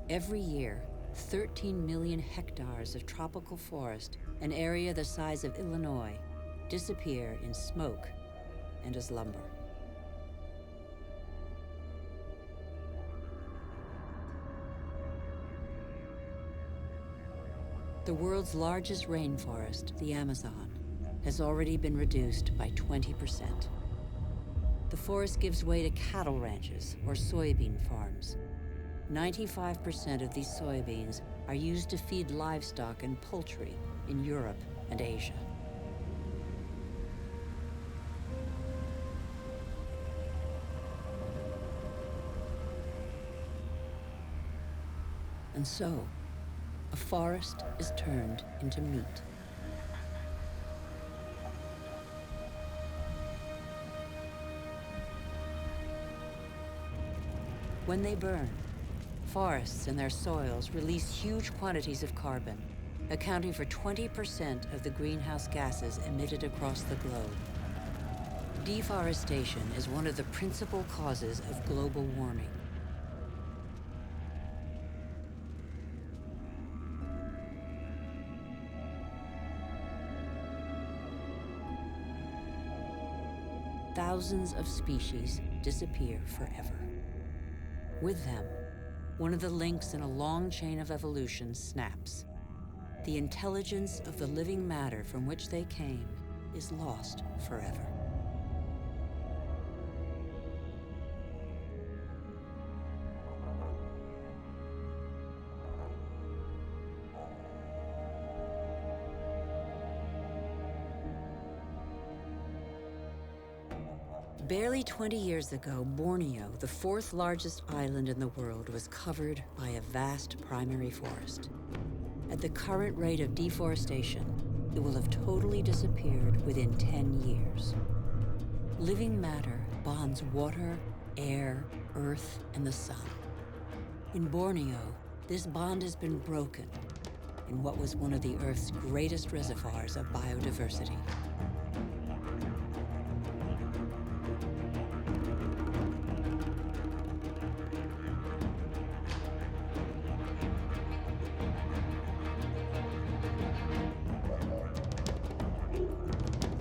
Speaker 1: Every year, 13 million hectares of tropical forest, an area the size of Illinois, disappear in smoke and as lumber. The world's largest rainforest, the Amazon, has already been reduced by 20%. The forest gives way to cattle ranches or soybean farms. 95% of these soybeans are used to feed livestock and poultry in Europe and Asia. And so, a forest is turned into meat. When they burn, forests and their soils release huge quantities of carbon, accounting for 20% of the greenhouse gases emitted across the globe. Deforestation is one of the principal causes of global warming. Thousands of species disappear forever. With them, one of the links in a long chain of evolution snaps. The intelligence of the living matter from which they came is lost forever. Barely 20 years ago, Borneo, the fourth largest island in the world, was covered by a vast primary forest. At the current rate of deforestation, it will have totally disappeared within 10 years. Living matter bonds water, air, earth, and the sun. In Borneo, this bond has been broken in what was one of the Earth's greatest reservoirs of biodiversity.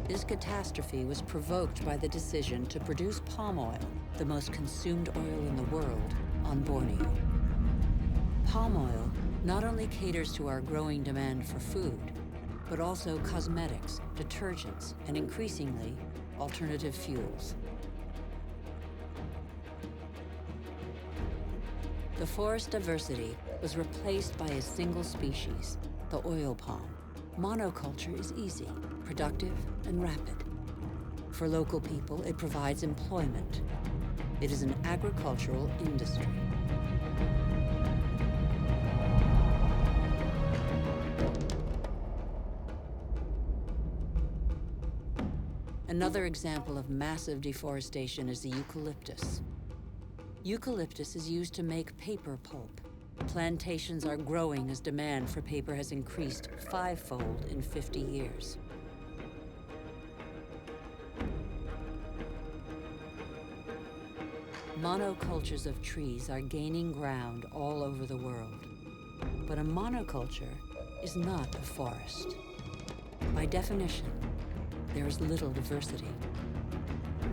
Speaker 1: This catastrophe was provoked by the decision to produce palm oil, the most consumed oil in the world, on Borneo. Palm oil not only caters to our growing demand for food, but also cosmetics, detergents, and increasingly, alternative fuels. The forest diversity was replaced by a single species, the oil palm. Monoculture is easy, productive, and rapid. For local people, it provides employment. It is an agricultural industry. Another example of massive deforestation is the eucalyptus. Eucalyptus is used to make paper pulp. Plantations are growing as demand for paper has increased fivefold in 50 years. Monocultures of trees are gaining ground all over the world. But a monoculture is not a forest. By definition, there is little diversity.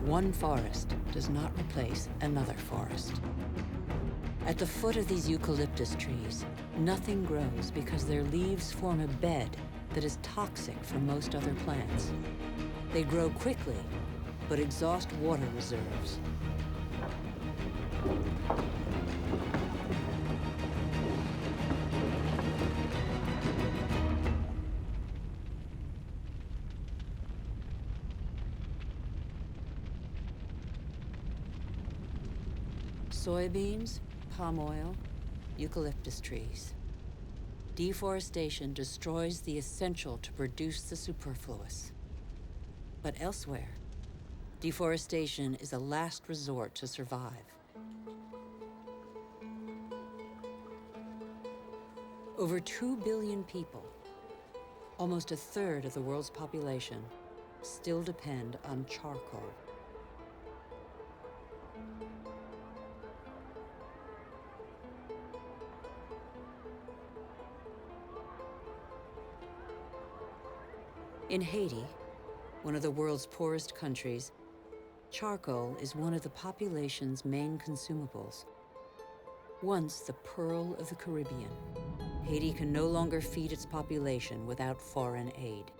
Speaker 1: One forest does not replace another forest. At the foot of these eucalyptus trees, nothing grows because their leaves form a bed that is toxic for most other plants. They grow quickly, but exhaust water reserves. Soybeans, palm oil, eucalyptus trees. Deforestation destroys the essential to produce the superfluous. But elsewhere, deforestation is a last resort to survive. Over 2 billion people, almost a third of the world's population, still depend on charcoal. In Haiti, one of the world's poorest countries, charcoal is one of the population's main consumables. Once the pearl of the Caribbean, Haiti can no longer feed its population without foreign aid.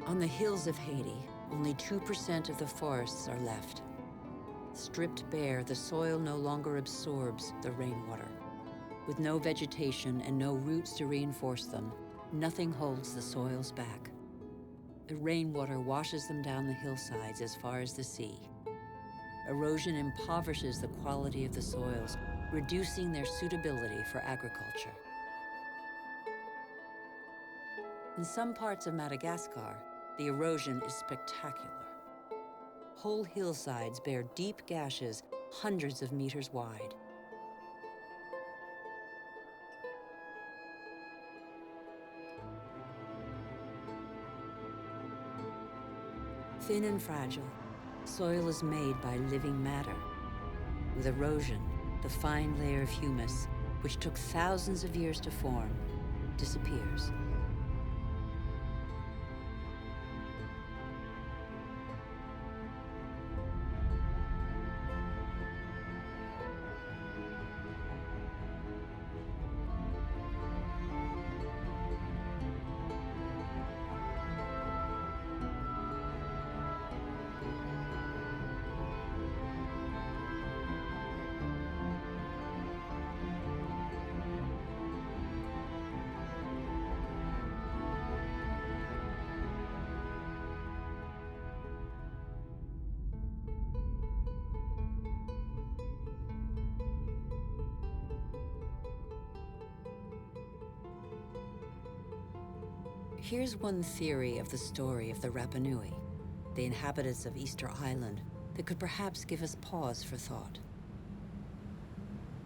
Speaker 1: On the hills of Haiti, only 2% of the forests are left. Stripped bare, the soil no longer absorbs the rainwater. With no vegetation and no roots to reinforce them, nothing holds the soils back. The rainwater washes them down the hillsides as far as the sea. Erosion impoverishes the quality of the soils, reducing their suitability for agriculture. In some parts of Madagascar, the erosion is spectacular. Whole hillsides bear deep gashes hundreds of meters wide. Thin and fragile, soil is made by living matter. With erosion, the fine layer of humus, which took thousands of years to form, disappears. Here's one theory of the story of the Rapa Nui, the inhabitants of Easter Island, that could perhaps give us pause for thought.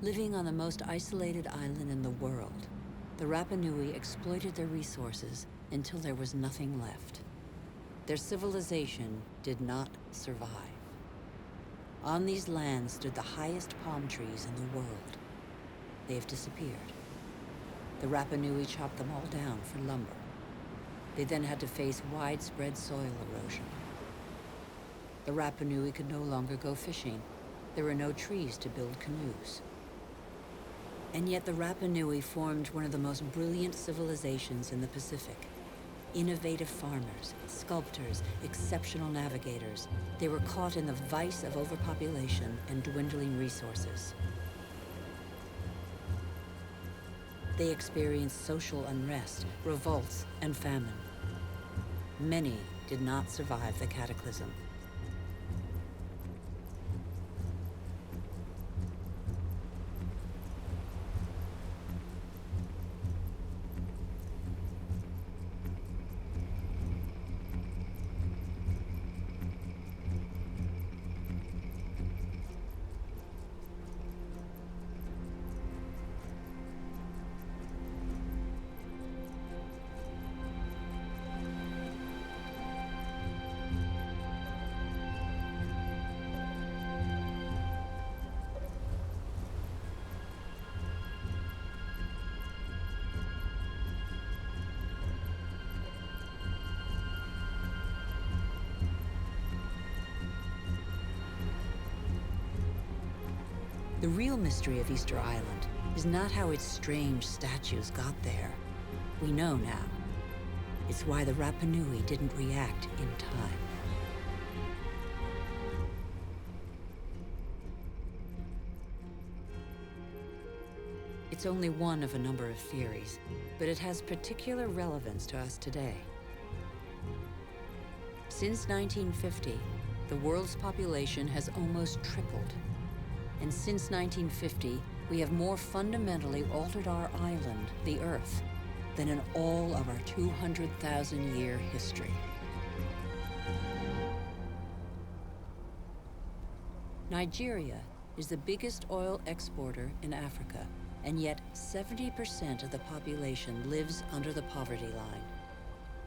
Speaker 1: Living on the most isolated island in the world, the Rapa Nui exploited their resources until there was nothing left. Their civilization did not survive. On these lands stood the highest palm trees in the world. They have disappeared. The Rapa Nui chopped them all down for lumber. They then had to face widespread soil erosion. The Rapa Nui could no longer go fishing. There were no trees to build canoes. And yet the Rapa Nui formed one of the most brilliant civilizations in the Pacific. Innovative farmers, sculptors, exceptional navigators. They were caught in the vice of overpopulation and dwindling resources. They experienced social unrest, revolts, and famine. Many did not survive the cataclysm. The real mystery of Easter Island is not how its strange statues got there. We know now. It's why the Rapa Nui didn't react in time. It's only one of a number of theories, but it has particular relevance to us today. Since 1950, the world's population has almost tripled. And since 1950, we have more fundamentally altered our island, the Earth, than in all of our 200,000-year history. Nigeria is the biggest oil exporter in Africa, and yet 70% of the population lives under the poverty line.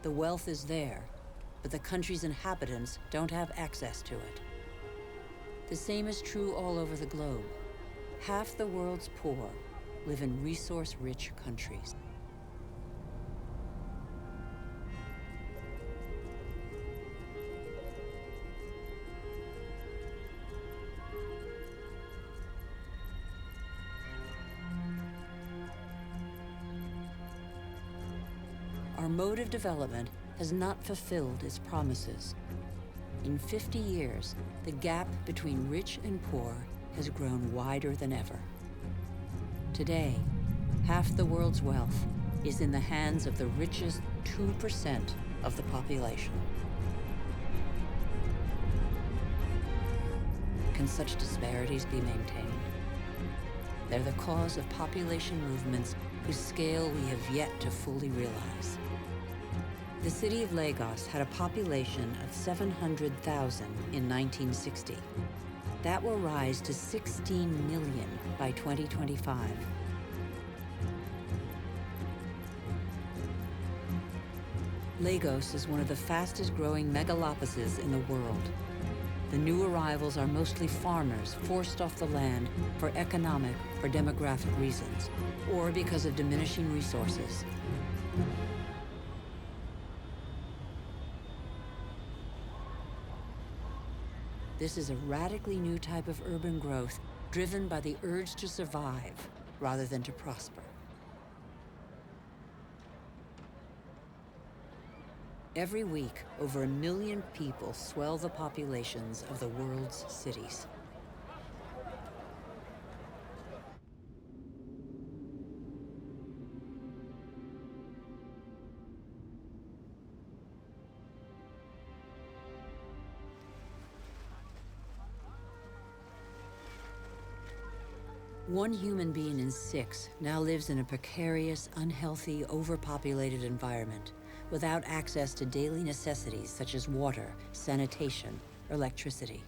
Speaker 1: The wealth is there, but the country's inhabitants don't have access to it. The same is true all over the globe. Half the world's poor live in resource-rich countries. locomotive development has not fulfilled its promises. In 50 years, the gap between rich and poor has grown wider than ever. Today, half the world's wealth is in the hands of the richest 2% of the population. Can such disparities be maintained? They're the cause of population movements whose scale we have yet to fully realize. The city of Lagos had a population of 700,000 in 1960. That will rise to 16 million by 2025. Lagos is one of the fastest growing megalopolises in the world. The new arrivals are mostly farmers forced off the land for economic or demographic reasons, or because of diminishing resources. This is a radically new type of urban growth driven by the urge to survive rather than to prosper. Every week, over 1 million people swell the populations of the world's cities. One human being in 6 now lives in a precarious, unhealthy, overpopulated environment, without access to daily necessities such as water, sanitation, or electricity.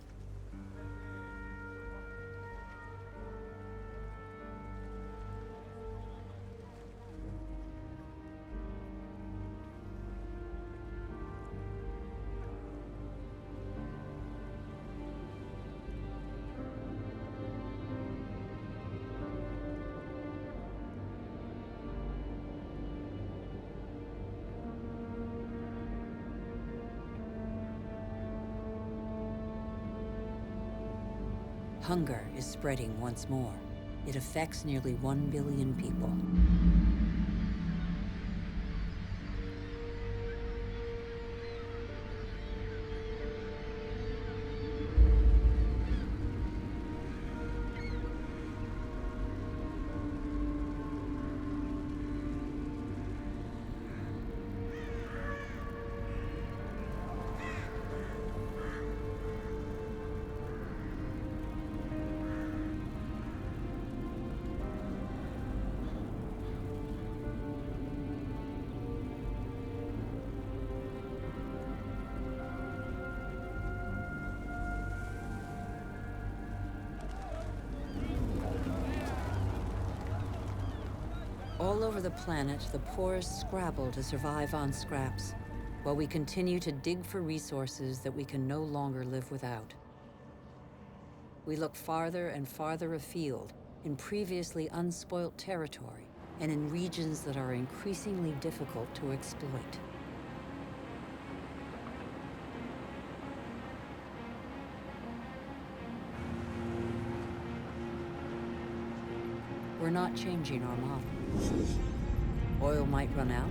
Speaker 1: Hunger is spreading once more. It affects nearly 1 billion people. All over the planet, the poorest scrabble to survive on scraps, while we continue to dig for resources that we can no longer live without. We look farther and farther afield in previously unspoilt territory and in regions that are increasingly difficult to exploit. We're not changing our model. Oil might run out.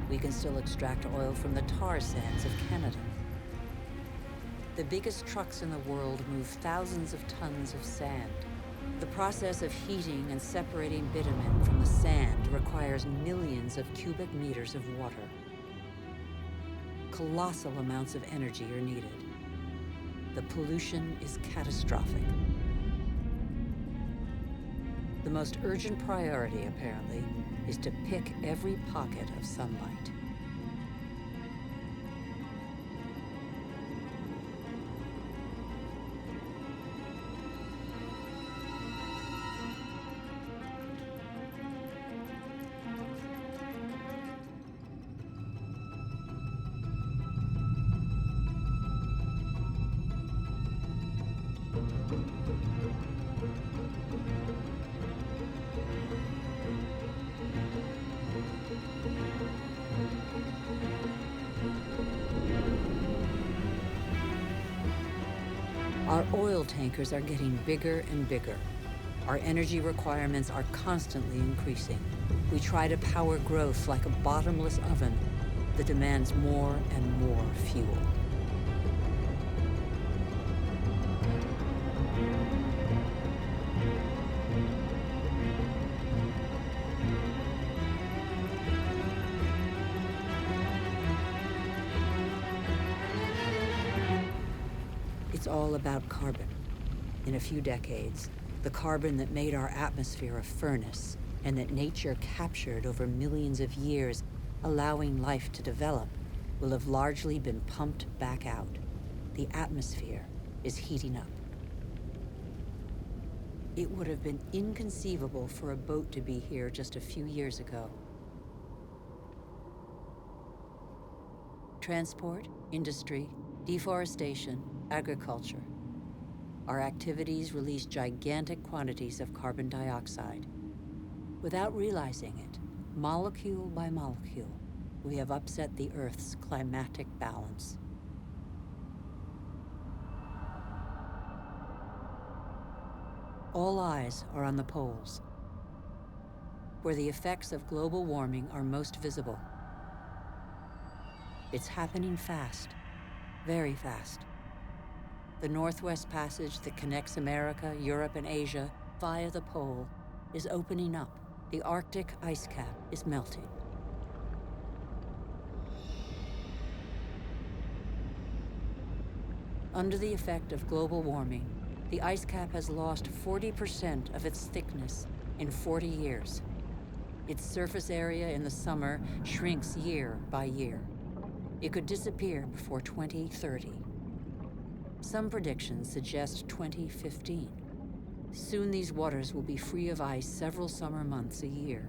Speaker 1: We can still extract oil from the tar sands of Canada. The biggest trucks in the world move thousands of tons of sand. The process of heating and separating bitumen from the sand requires millions of cubic meters of water. Colossal amounts of energy are needed. The pollution is catastrophic. The most urgent priority, apparently, is to pick every pocket of sunlight. Our oil tankers are getting bigger and bigger. Our energy requirements are constantly increasing. We try to power growth like a bottomless oven that demands more and more fuel. It's all about carbon. In a few decades, the carbon that made our atmosphere a furnace and that nature captured over millions of years, allowing life to develop, will have largely been pumped back out. The atmosphere is heating up. It would have been inconceivable for a boat to be here just a few years ago. Transport, industry, deforestation, agriculture. Our activities release gigantic quantities of carbon dioxide. Without realizing it, molecule by molecule, we have upset the Earth's climatic balance. All eyes are on the poles, where the effects of global warming are most visible. It's happening fast, very fast. The Northwest Passage that connects America, Europe, and Asia via the pole is opening up. The Arctic ice cap is melting. Under the effect of global warming, the ice cap has lost 40% of its thickness in 40 years. Its surface area in the summer shrinks year by year. It could disappear before 2030. Some predictions suggest 2015. Soon these waters will be free of ice several summer months a year.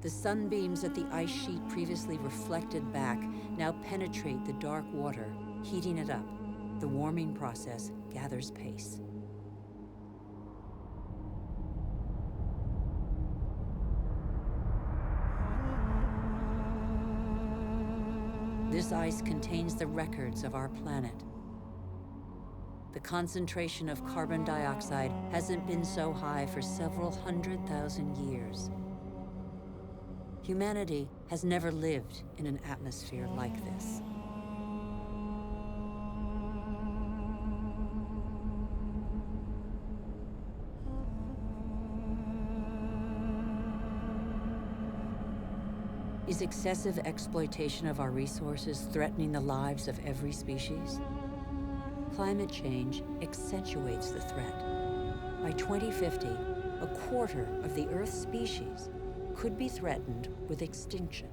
Speaker 1: The sunbeams that the ice sheet previously reflected back now penetrate the dark water, heating it up. The warming process gathers pace. This ice contains the records of our planet. The concentration of carbon dioxide hasn't been so high for several 100,000 years. Humanity has never lived in an atmosphere like this. Is excessive exploitation of our resources threatening the lives of every species? Climate change accentuates the threat. By 2050, a quarter of the Earth's species could be threatened with extinction.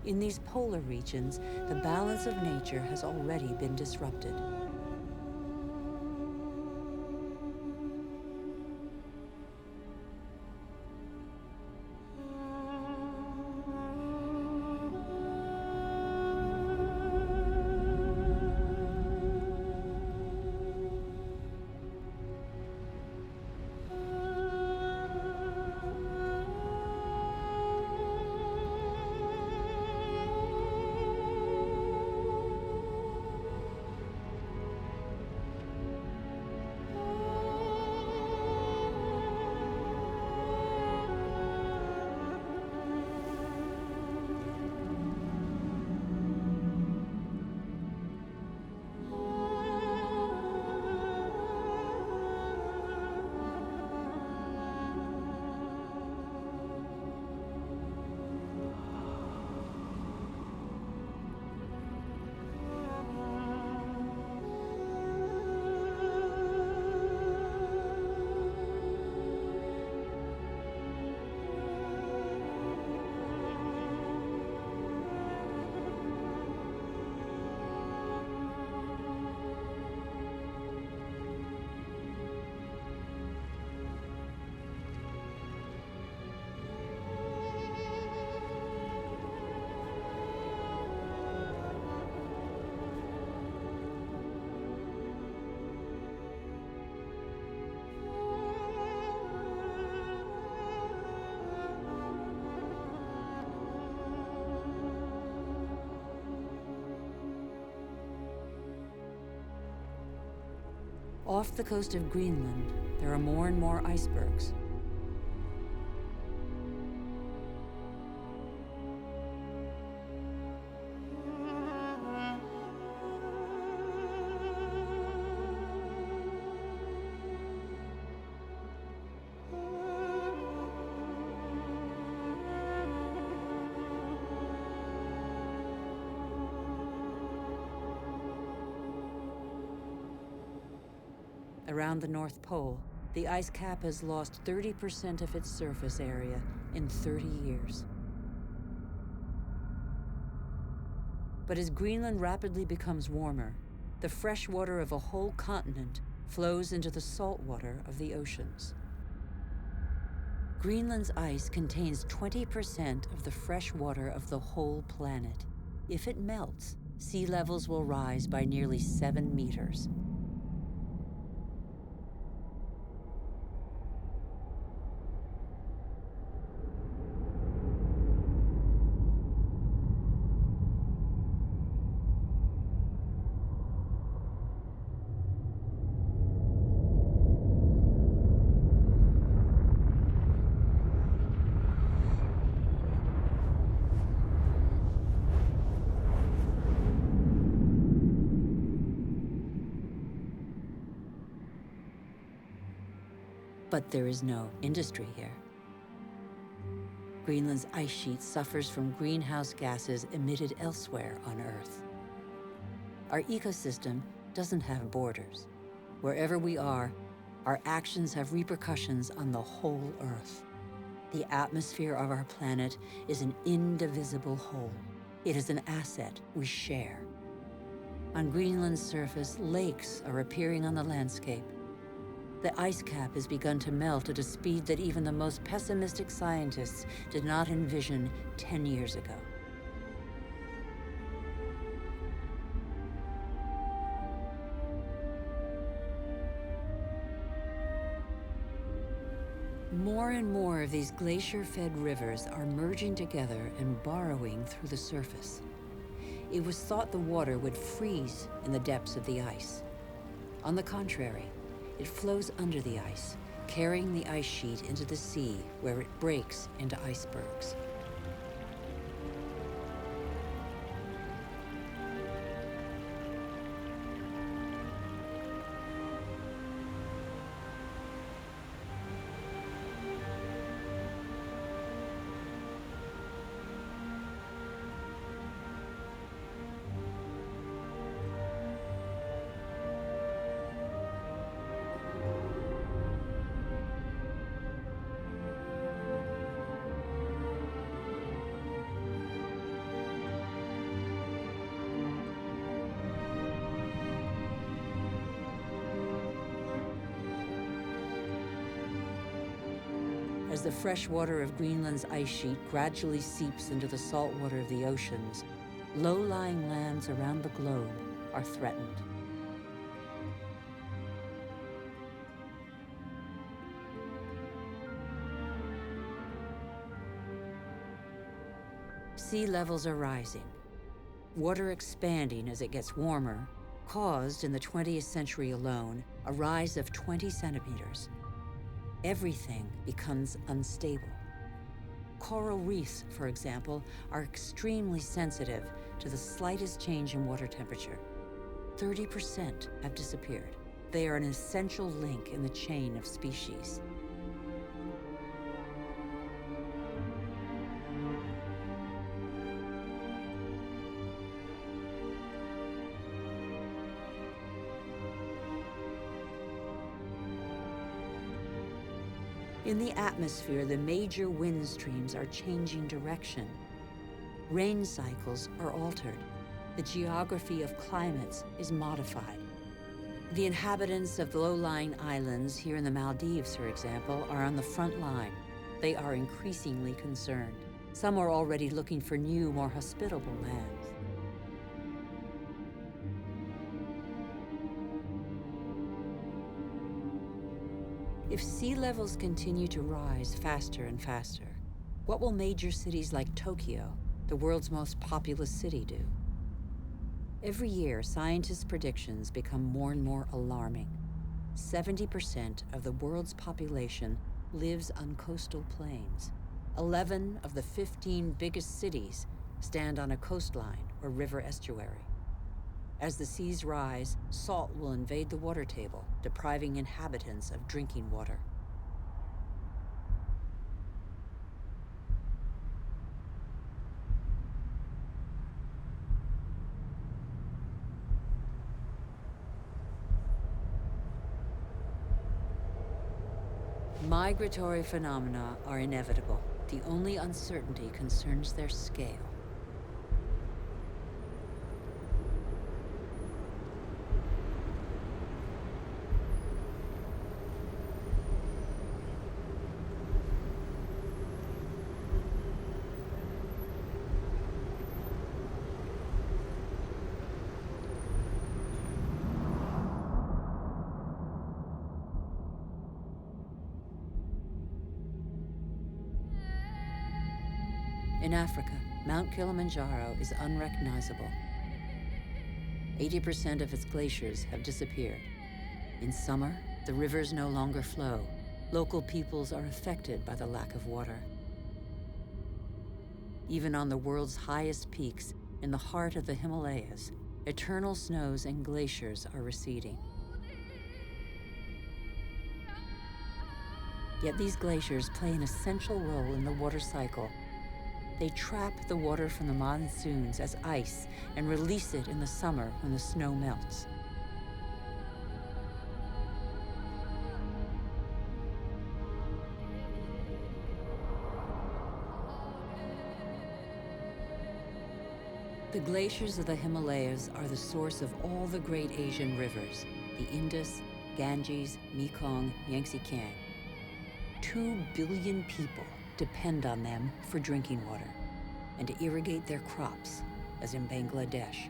Speaker 1: In these polar regions, the balance of nature has already been disrupted. Off the coast of Greenland, there are more and more icebergs. Around the North Pole, the ice cap has lost 30% of its surface area in 30 years. But as Greenland rapidly becomes warmer, the fresh water of a whole continent flows into the salt water of the oceans. Greenland's ice contains 20% of the fresh water of the whole planet. If it melts, sea levels will rise by nearly 7 meters. But there is no industry here. Greenland's ice sheet suffers from greenhouse gases emitted elsewhere on Earth. Our ecosystem doesn't have borders. Wherever we are, our actions have repercussions on the whole Earth. The atmosphere of our planet is an indivisible whole. It is an asset we share. On Greenland's surface, lakes are appearing on the landscape. The ice cap has begun to melt at a speed that even the most pessimistic scientists did not envision 10 years ago. More and more of these glacier-fed rivers are merging together and burrowing through the surface. It was thought the water would freeze in the depths of the ice. On the contrary, it flows under the ice, carrying the ice sheet into the sea, where it breaks into icebergs. As the fresh water of Greenland's ice sheet gradually seeps into the salt water of the oceans, low-lying lands around the globe are threatened. Sea levels are rising. Water expanding as it gets warmer caused, in the 20th century alone, a rise of 20 centimeters. Everything becomes unstable. Coral reefs, for example, are extremely sensitive to the slightest change in water temperature. 30% have disappeared. They are an essential link in the chain of species. In the atmosphere, the major wind streams are changing direction. Rain cycles are altered. The geography of climates is modified. The inhabitants of the low-lying islands here in the Maldives, for example, are on the front line. They are increasingly concerned. Some are already looking for new, more hospitable lands. If sea levels continue to rise faster and faster, what will major cities like Tokyo, the world's most populous city, do? Every year, scientists' predictions become more and more alarming. 70% of the world's population lives on coastal plains. 11 of the 15 biggest cities stand on a coastline or river estuary. As the seas rise, salt will invade the water table, depriving inhabitants of drinking water. Migratory phenomena are inevitable. The only uncertainty concerns their scale. In Africa, Mount Kilimanjaro is unrecognizable. 80% of its glaciers have disappeared. In summer, the rivers no longer flow. Local peoples are affected by the lack of water. Even on the world's highest peaks, in the heart of the Himalayas, eternal snows and glaciers are receding. Yet these glaciers play an essential role in the water cycle. They trap the water from the monsoons as ice and release it in the summer when the snow melts. The glaciers of the Himalayas are the source of all the great Asian rivers, the Indus, Ganges, Mekong, Yangtze Kiang. 2 billion people depend on them for drinking water and to irrigate their crops, as in Bangladesh.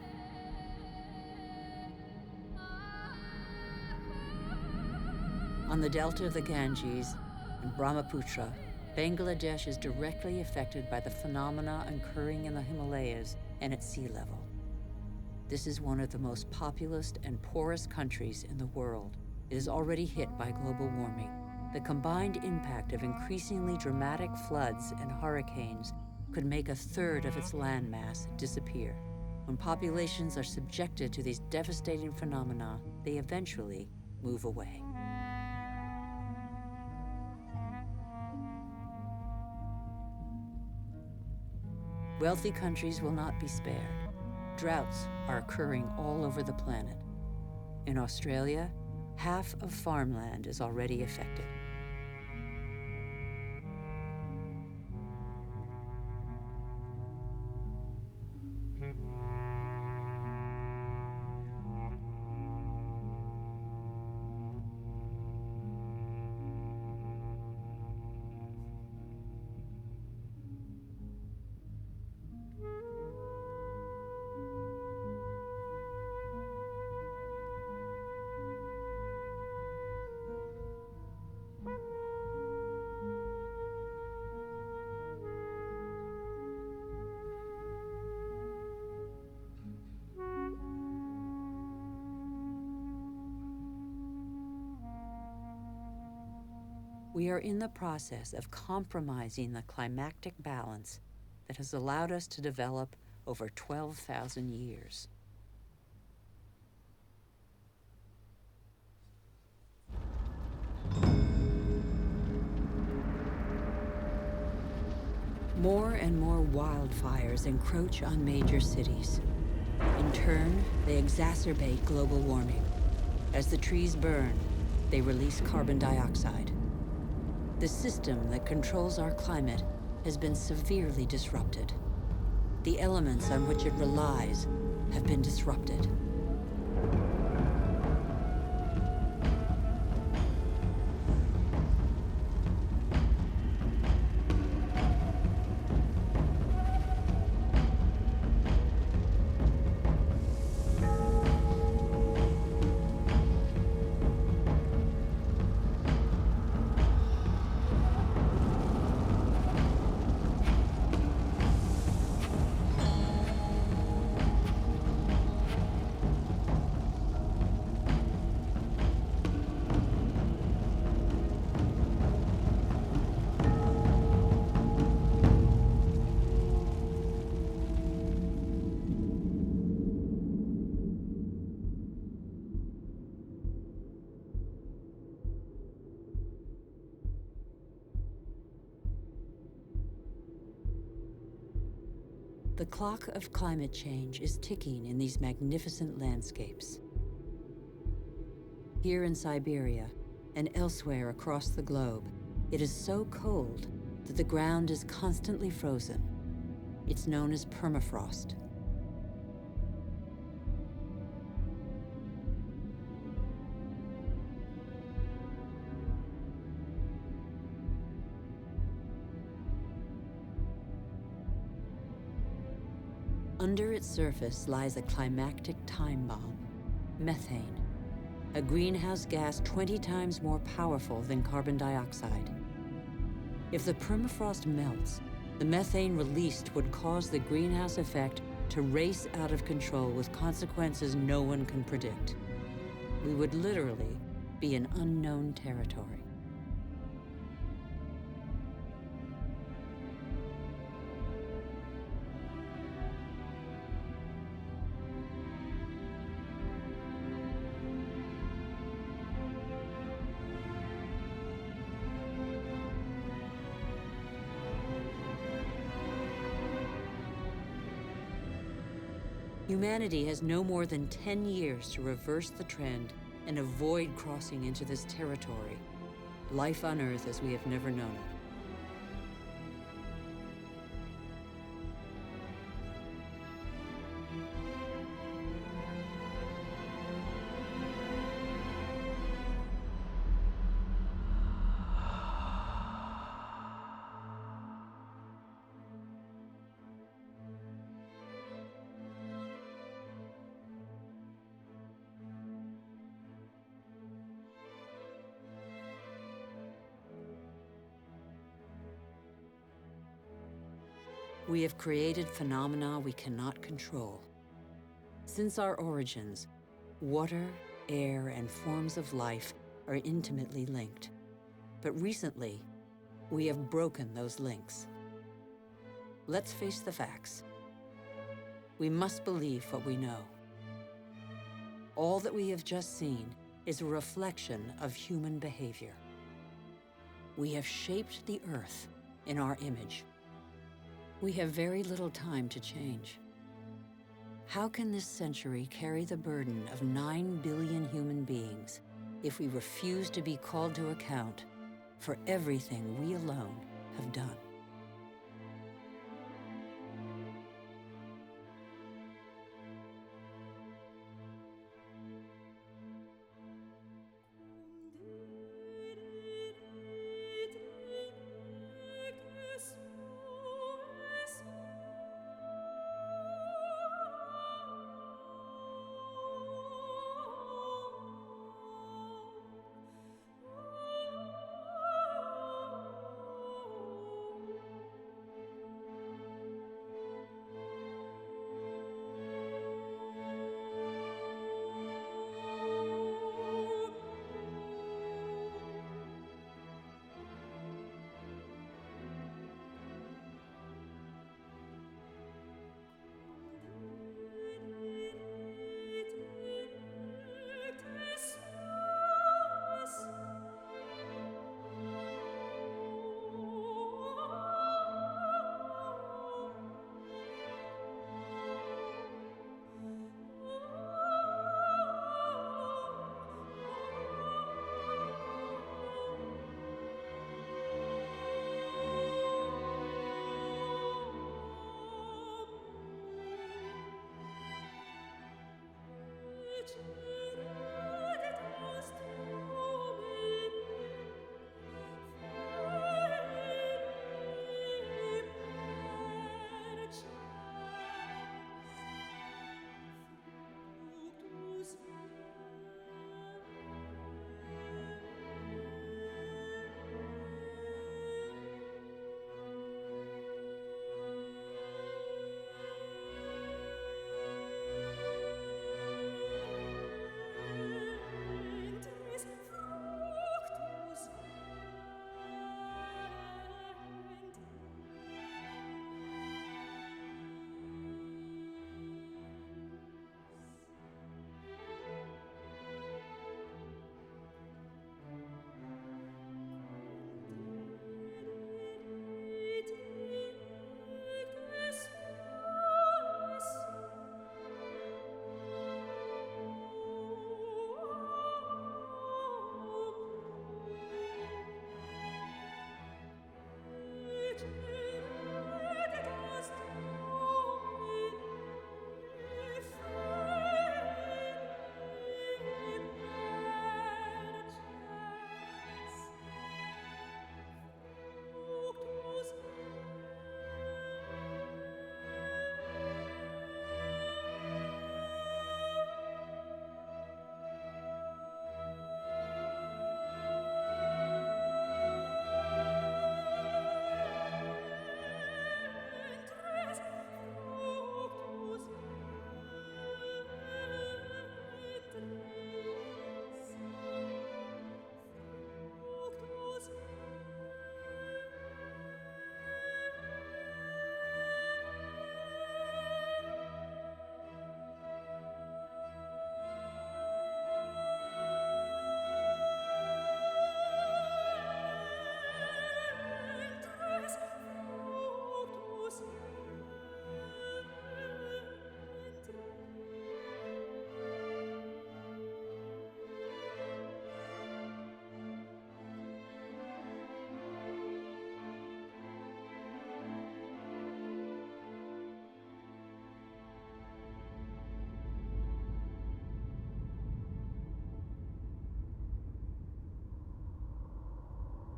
Speaker 1: On the delta of the Ganges and Brahmaputra, Bangladesh is directly affected by the phenomena occurring in the Himalayas and at sea level. This is one of the most populous and poorest countries in the world. It is already hit by global warming. The combined impact of increasingly dramatic floods and hurricanes could make a third of its landmass disappear. When populations are subjected to these devastating phenomena, they eventually move away. Wealthy countries will not be spared. Droughts are occurring all over the planet. In Australia, half of farmland is already affected. We are in the process of compromising the climactic balance that has allowed us to develop over 12,000 years. More and more wildfires encroach on major cities. In turn, they exacerbate global warming. As the trees burn, they release carbon dioxide. The system that controls our climate has been severely disrupted. The elements on which it relies have been disrupted. The clock of climate change is ticking in these magnificent landscapes. Here in Siberia and elsewhere across the globe, it is so cold that the ground is constantly frozen. It's known as permafrost. Under its surface lies a climactic time bomb, methane, a greenhouse gas 20 times more powerful than carbon dioxide. If the permafrost melts, the methane released would cause the greenhouse effect to race out of control with consequences no one can predict. We would literally be in unknown territory. Humanity has no more than 10 years to reverse the trend and avoid crossing into this territory, life on Earth as we have never known it. We have created phenomena we cannot control. Since our origins, water, air, and forms of life are intimately linked. But recently, we have broken those links. Let's face the facts. We must believe what we know. All that we have just seen is a reflection of human behavior. We have shaped the Earth in our image. We have very little time to change. How can this century carry the burden of 9 billion human beings if we refuse to be called to account for everything we alone have done?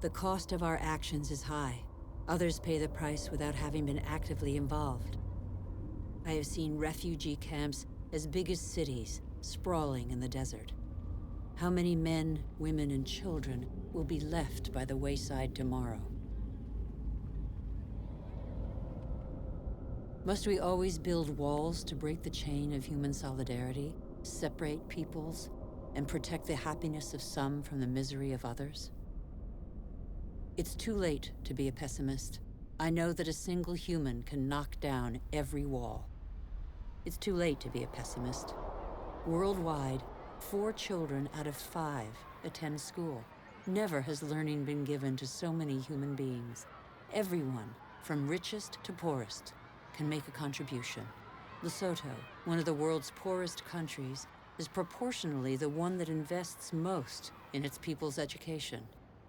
Speaker 1: The cost of our actions is high. Others pay the price without having been actively involved. I have seen refugee camps as big as cities, sprawling in the desert. How many men, women, and children will be left by the wayside tomorrow? Must we always build walls to break the chain of human solidarity, separate peoples, and protect the happiness of some from the misery of others? It's too late to be a pessimist. I know that a single human can knock down every wall. It's too late to be a pessimist. Worldwide, 4 children out of 5 attend school. Never has learning been given to so many human beings. Everyone, from richest to poorest, can make a contribution. Lesotho, one of the world's poorest countries, is proportionally the one that invests most in its people's education.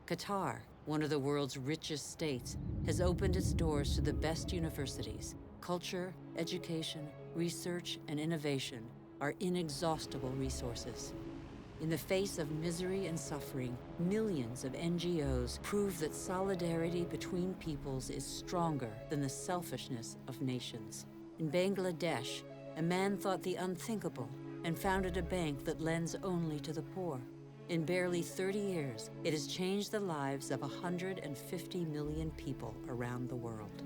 Speaker 1: Qatar, one of the world's richest states, has opened its doors to the best universities. Culture, education, research, and innovation are inexhaustible resources. In the face of misery and suffering, millions of NGOs prove that solidarity between peoples is stronger than the selfishness of nations. In Bangladesh, a man thought the unthinkable and founded a bank that lends only to the poor. In barely 30 years, it has changed the lives of 150 million people around the world.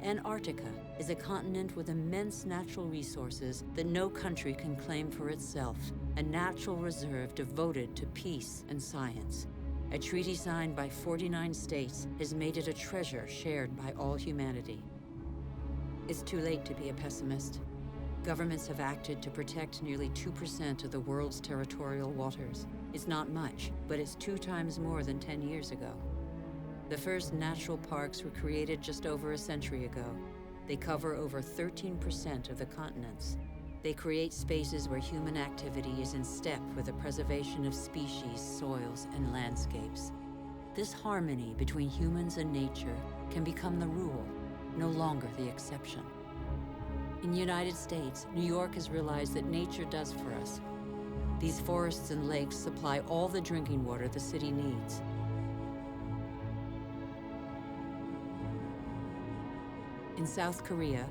Speaker 1: Antarctica is a continent with immense natural resources that no country can claim for itself, a natural reserve devoted to peace and science. A treaty signed by 49 states has made it a treasure shared by all humanity. It's too late to be a pessimist. Governments have acted to protect nearly 2% of the world's territorial waters. It's not much, but it's 2 times more than 10 years ago. The first natural parks were created just over a century ago. They cover over 13% of the continents. They create spaces where human activity is in step with the preservation of species, soils, and landscapes. This harmony between humans and nature can become the rule, no longer the exception. In the United States, New York has realized that nature does for us. These forests and lakes supply all the drinking water the city needs. In South Korea,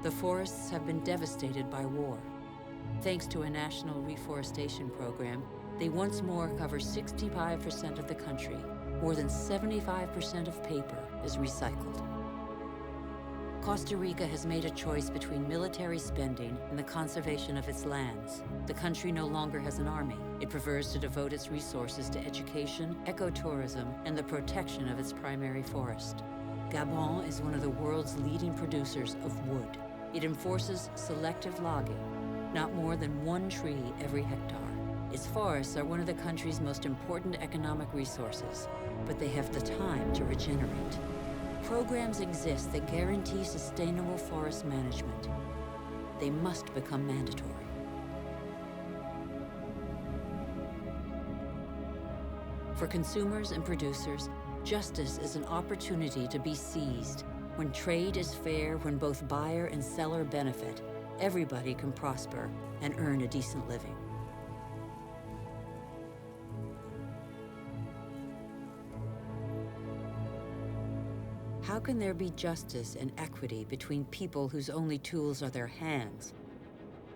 Speaker 1: the forests have been devastated by war. Thanks to a national reforestation program, they once more cover 65% of the country. More than 75% of paper is recycled. Costa Rica has made a choice between military spending and the conservation of its lands. The country no longer has an army. It prefers to devote its resources to education, ecotourism, and the protection of its primary forest. Gabon is one of the world's leading producers of wood. It enforces selective logging, not more than 1 tree every hectare. Its forests are one of the country's most important economic resources, but they have the time to regenerate. Programs exist that guarantee sustainable forest management. They must become mandatory. For consumers and producers, justice is an opportunity to be seized. When trade is fair, when both buyer and seller benefit, everybody can prosper and earn a decent living. How can there be justice and equity between people whose only tools are their hands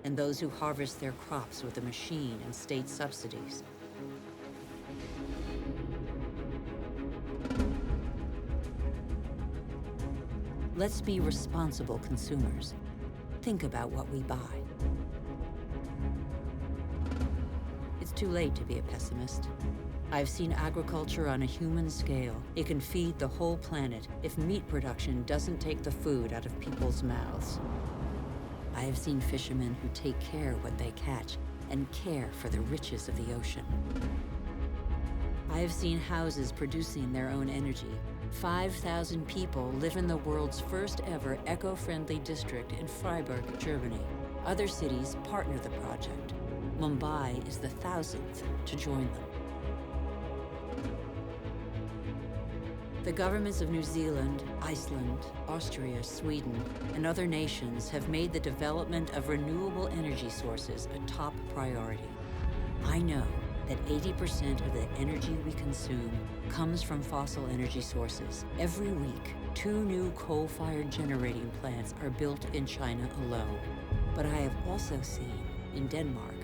Speaker 1: and those who harvest their crops with a machine and state subsidies? Let's be responsible consumers. Think about what we buy. It's too late to be a pessimist. I've seen agriculture on a human scale. It can feed the whole planet if meat production doesn't take the food out of people's mouths. I have seen fishermen who take care what they catch and care for the riches of the ocean. I have seen houses producing their own energy. 5,000 people live in the world's first ever eco-friendly district in Freiburg, Germany. Other cities partner the project. Mumbai is the 1,000th to join them. The governments of New Zealand, Iceland, Austria, Sweden, and other nations have made the development of renewable energy sources a top priority. I know that 80% of the energy we consume comes from fossil energy sources. Every week, 2 new coal-fired generating plants are built in China alone. But I have also seen, in Denmark,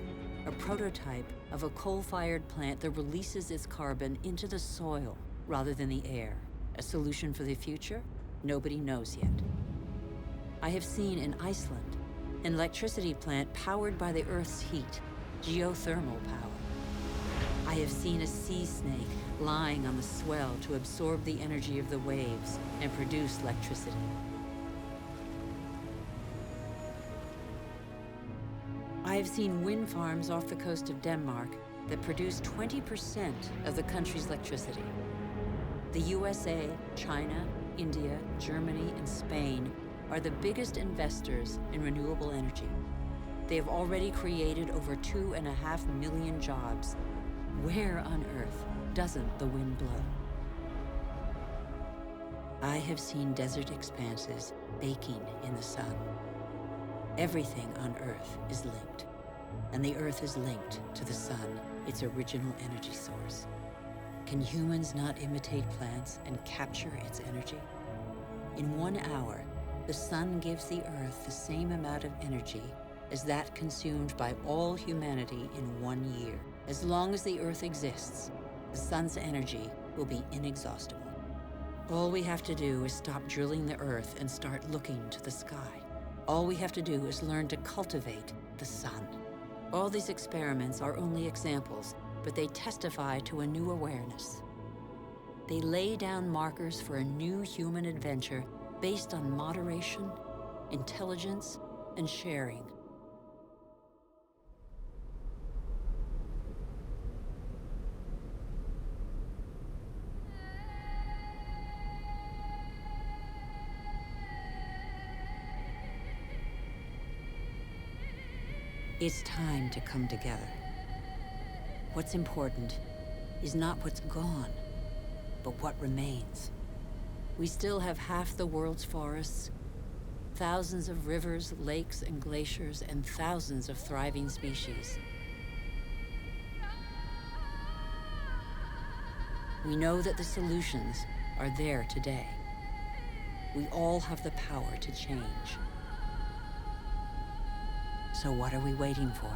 Speaker 1: a prototype of a coal-fired plant that releases its carbon into the soil rather than the air. A solution for the future? Nobody knows yet. I have seen in Iceland an electricity plant powered by the Earth's heat, geothermal power. I have seen a sea snake lying on the swell to absorb the energy of the waves and produce electricity. I have seen wind farms off the coast of Denmark that produce 20% of the country's electricity. The USA, China, India, Germany, and Spain are the biggest investors in renewable energy. They have already created over 2.5 million jobs. Where on earth doesn't the wind blow? I have seen desert expanses baking in the sun. Everything on Earth is linked, and the Earth is linked to the sun, its original energy source. Can humans not imitate plants and capture its energy? In 1 hour, the sun gives the Earth the same amount of energy as that consumed by all humanity in 1 year. As long as the Earth exists, the sun's energy will be inexhaustible. All we have to do is stop drilling the Earth and start looking to the sky. All we have to do is learn to cultivate the sun. All these experiments are only examples, but they testify to a new awareness. They lay down markers for a new human adventure based on moderation, intelligence, and sharing. It's time to come together. What's important is not what's gone, but what remains. We still have half the world's forests, thousands of rivers, lakes, and glaciers, and thousands of thriving species. We know that the solutions are there today. We all have the power to change. So what are we waiting for?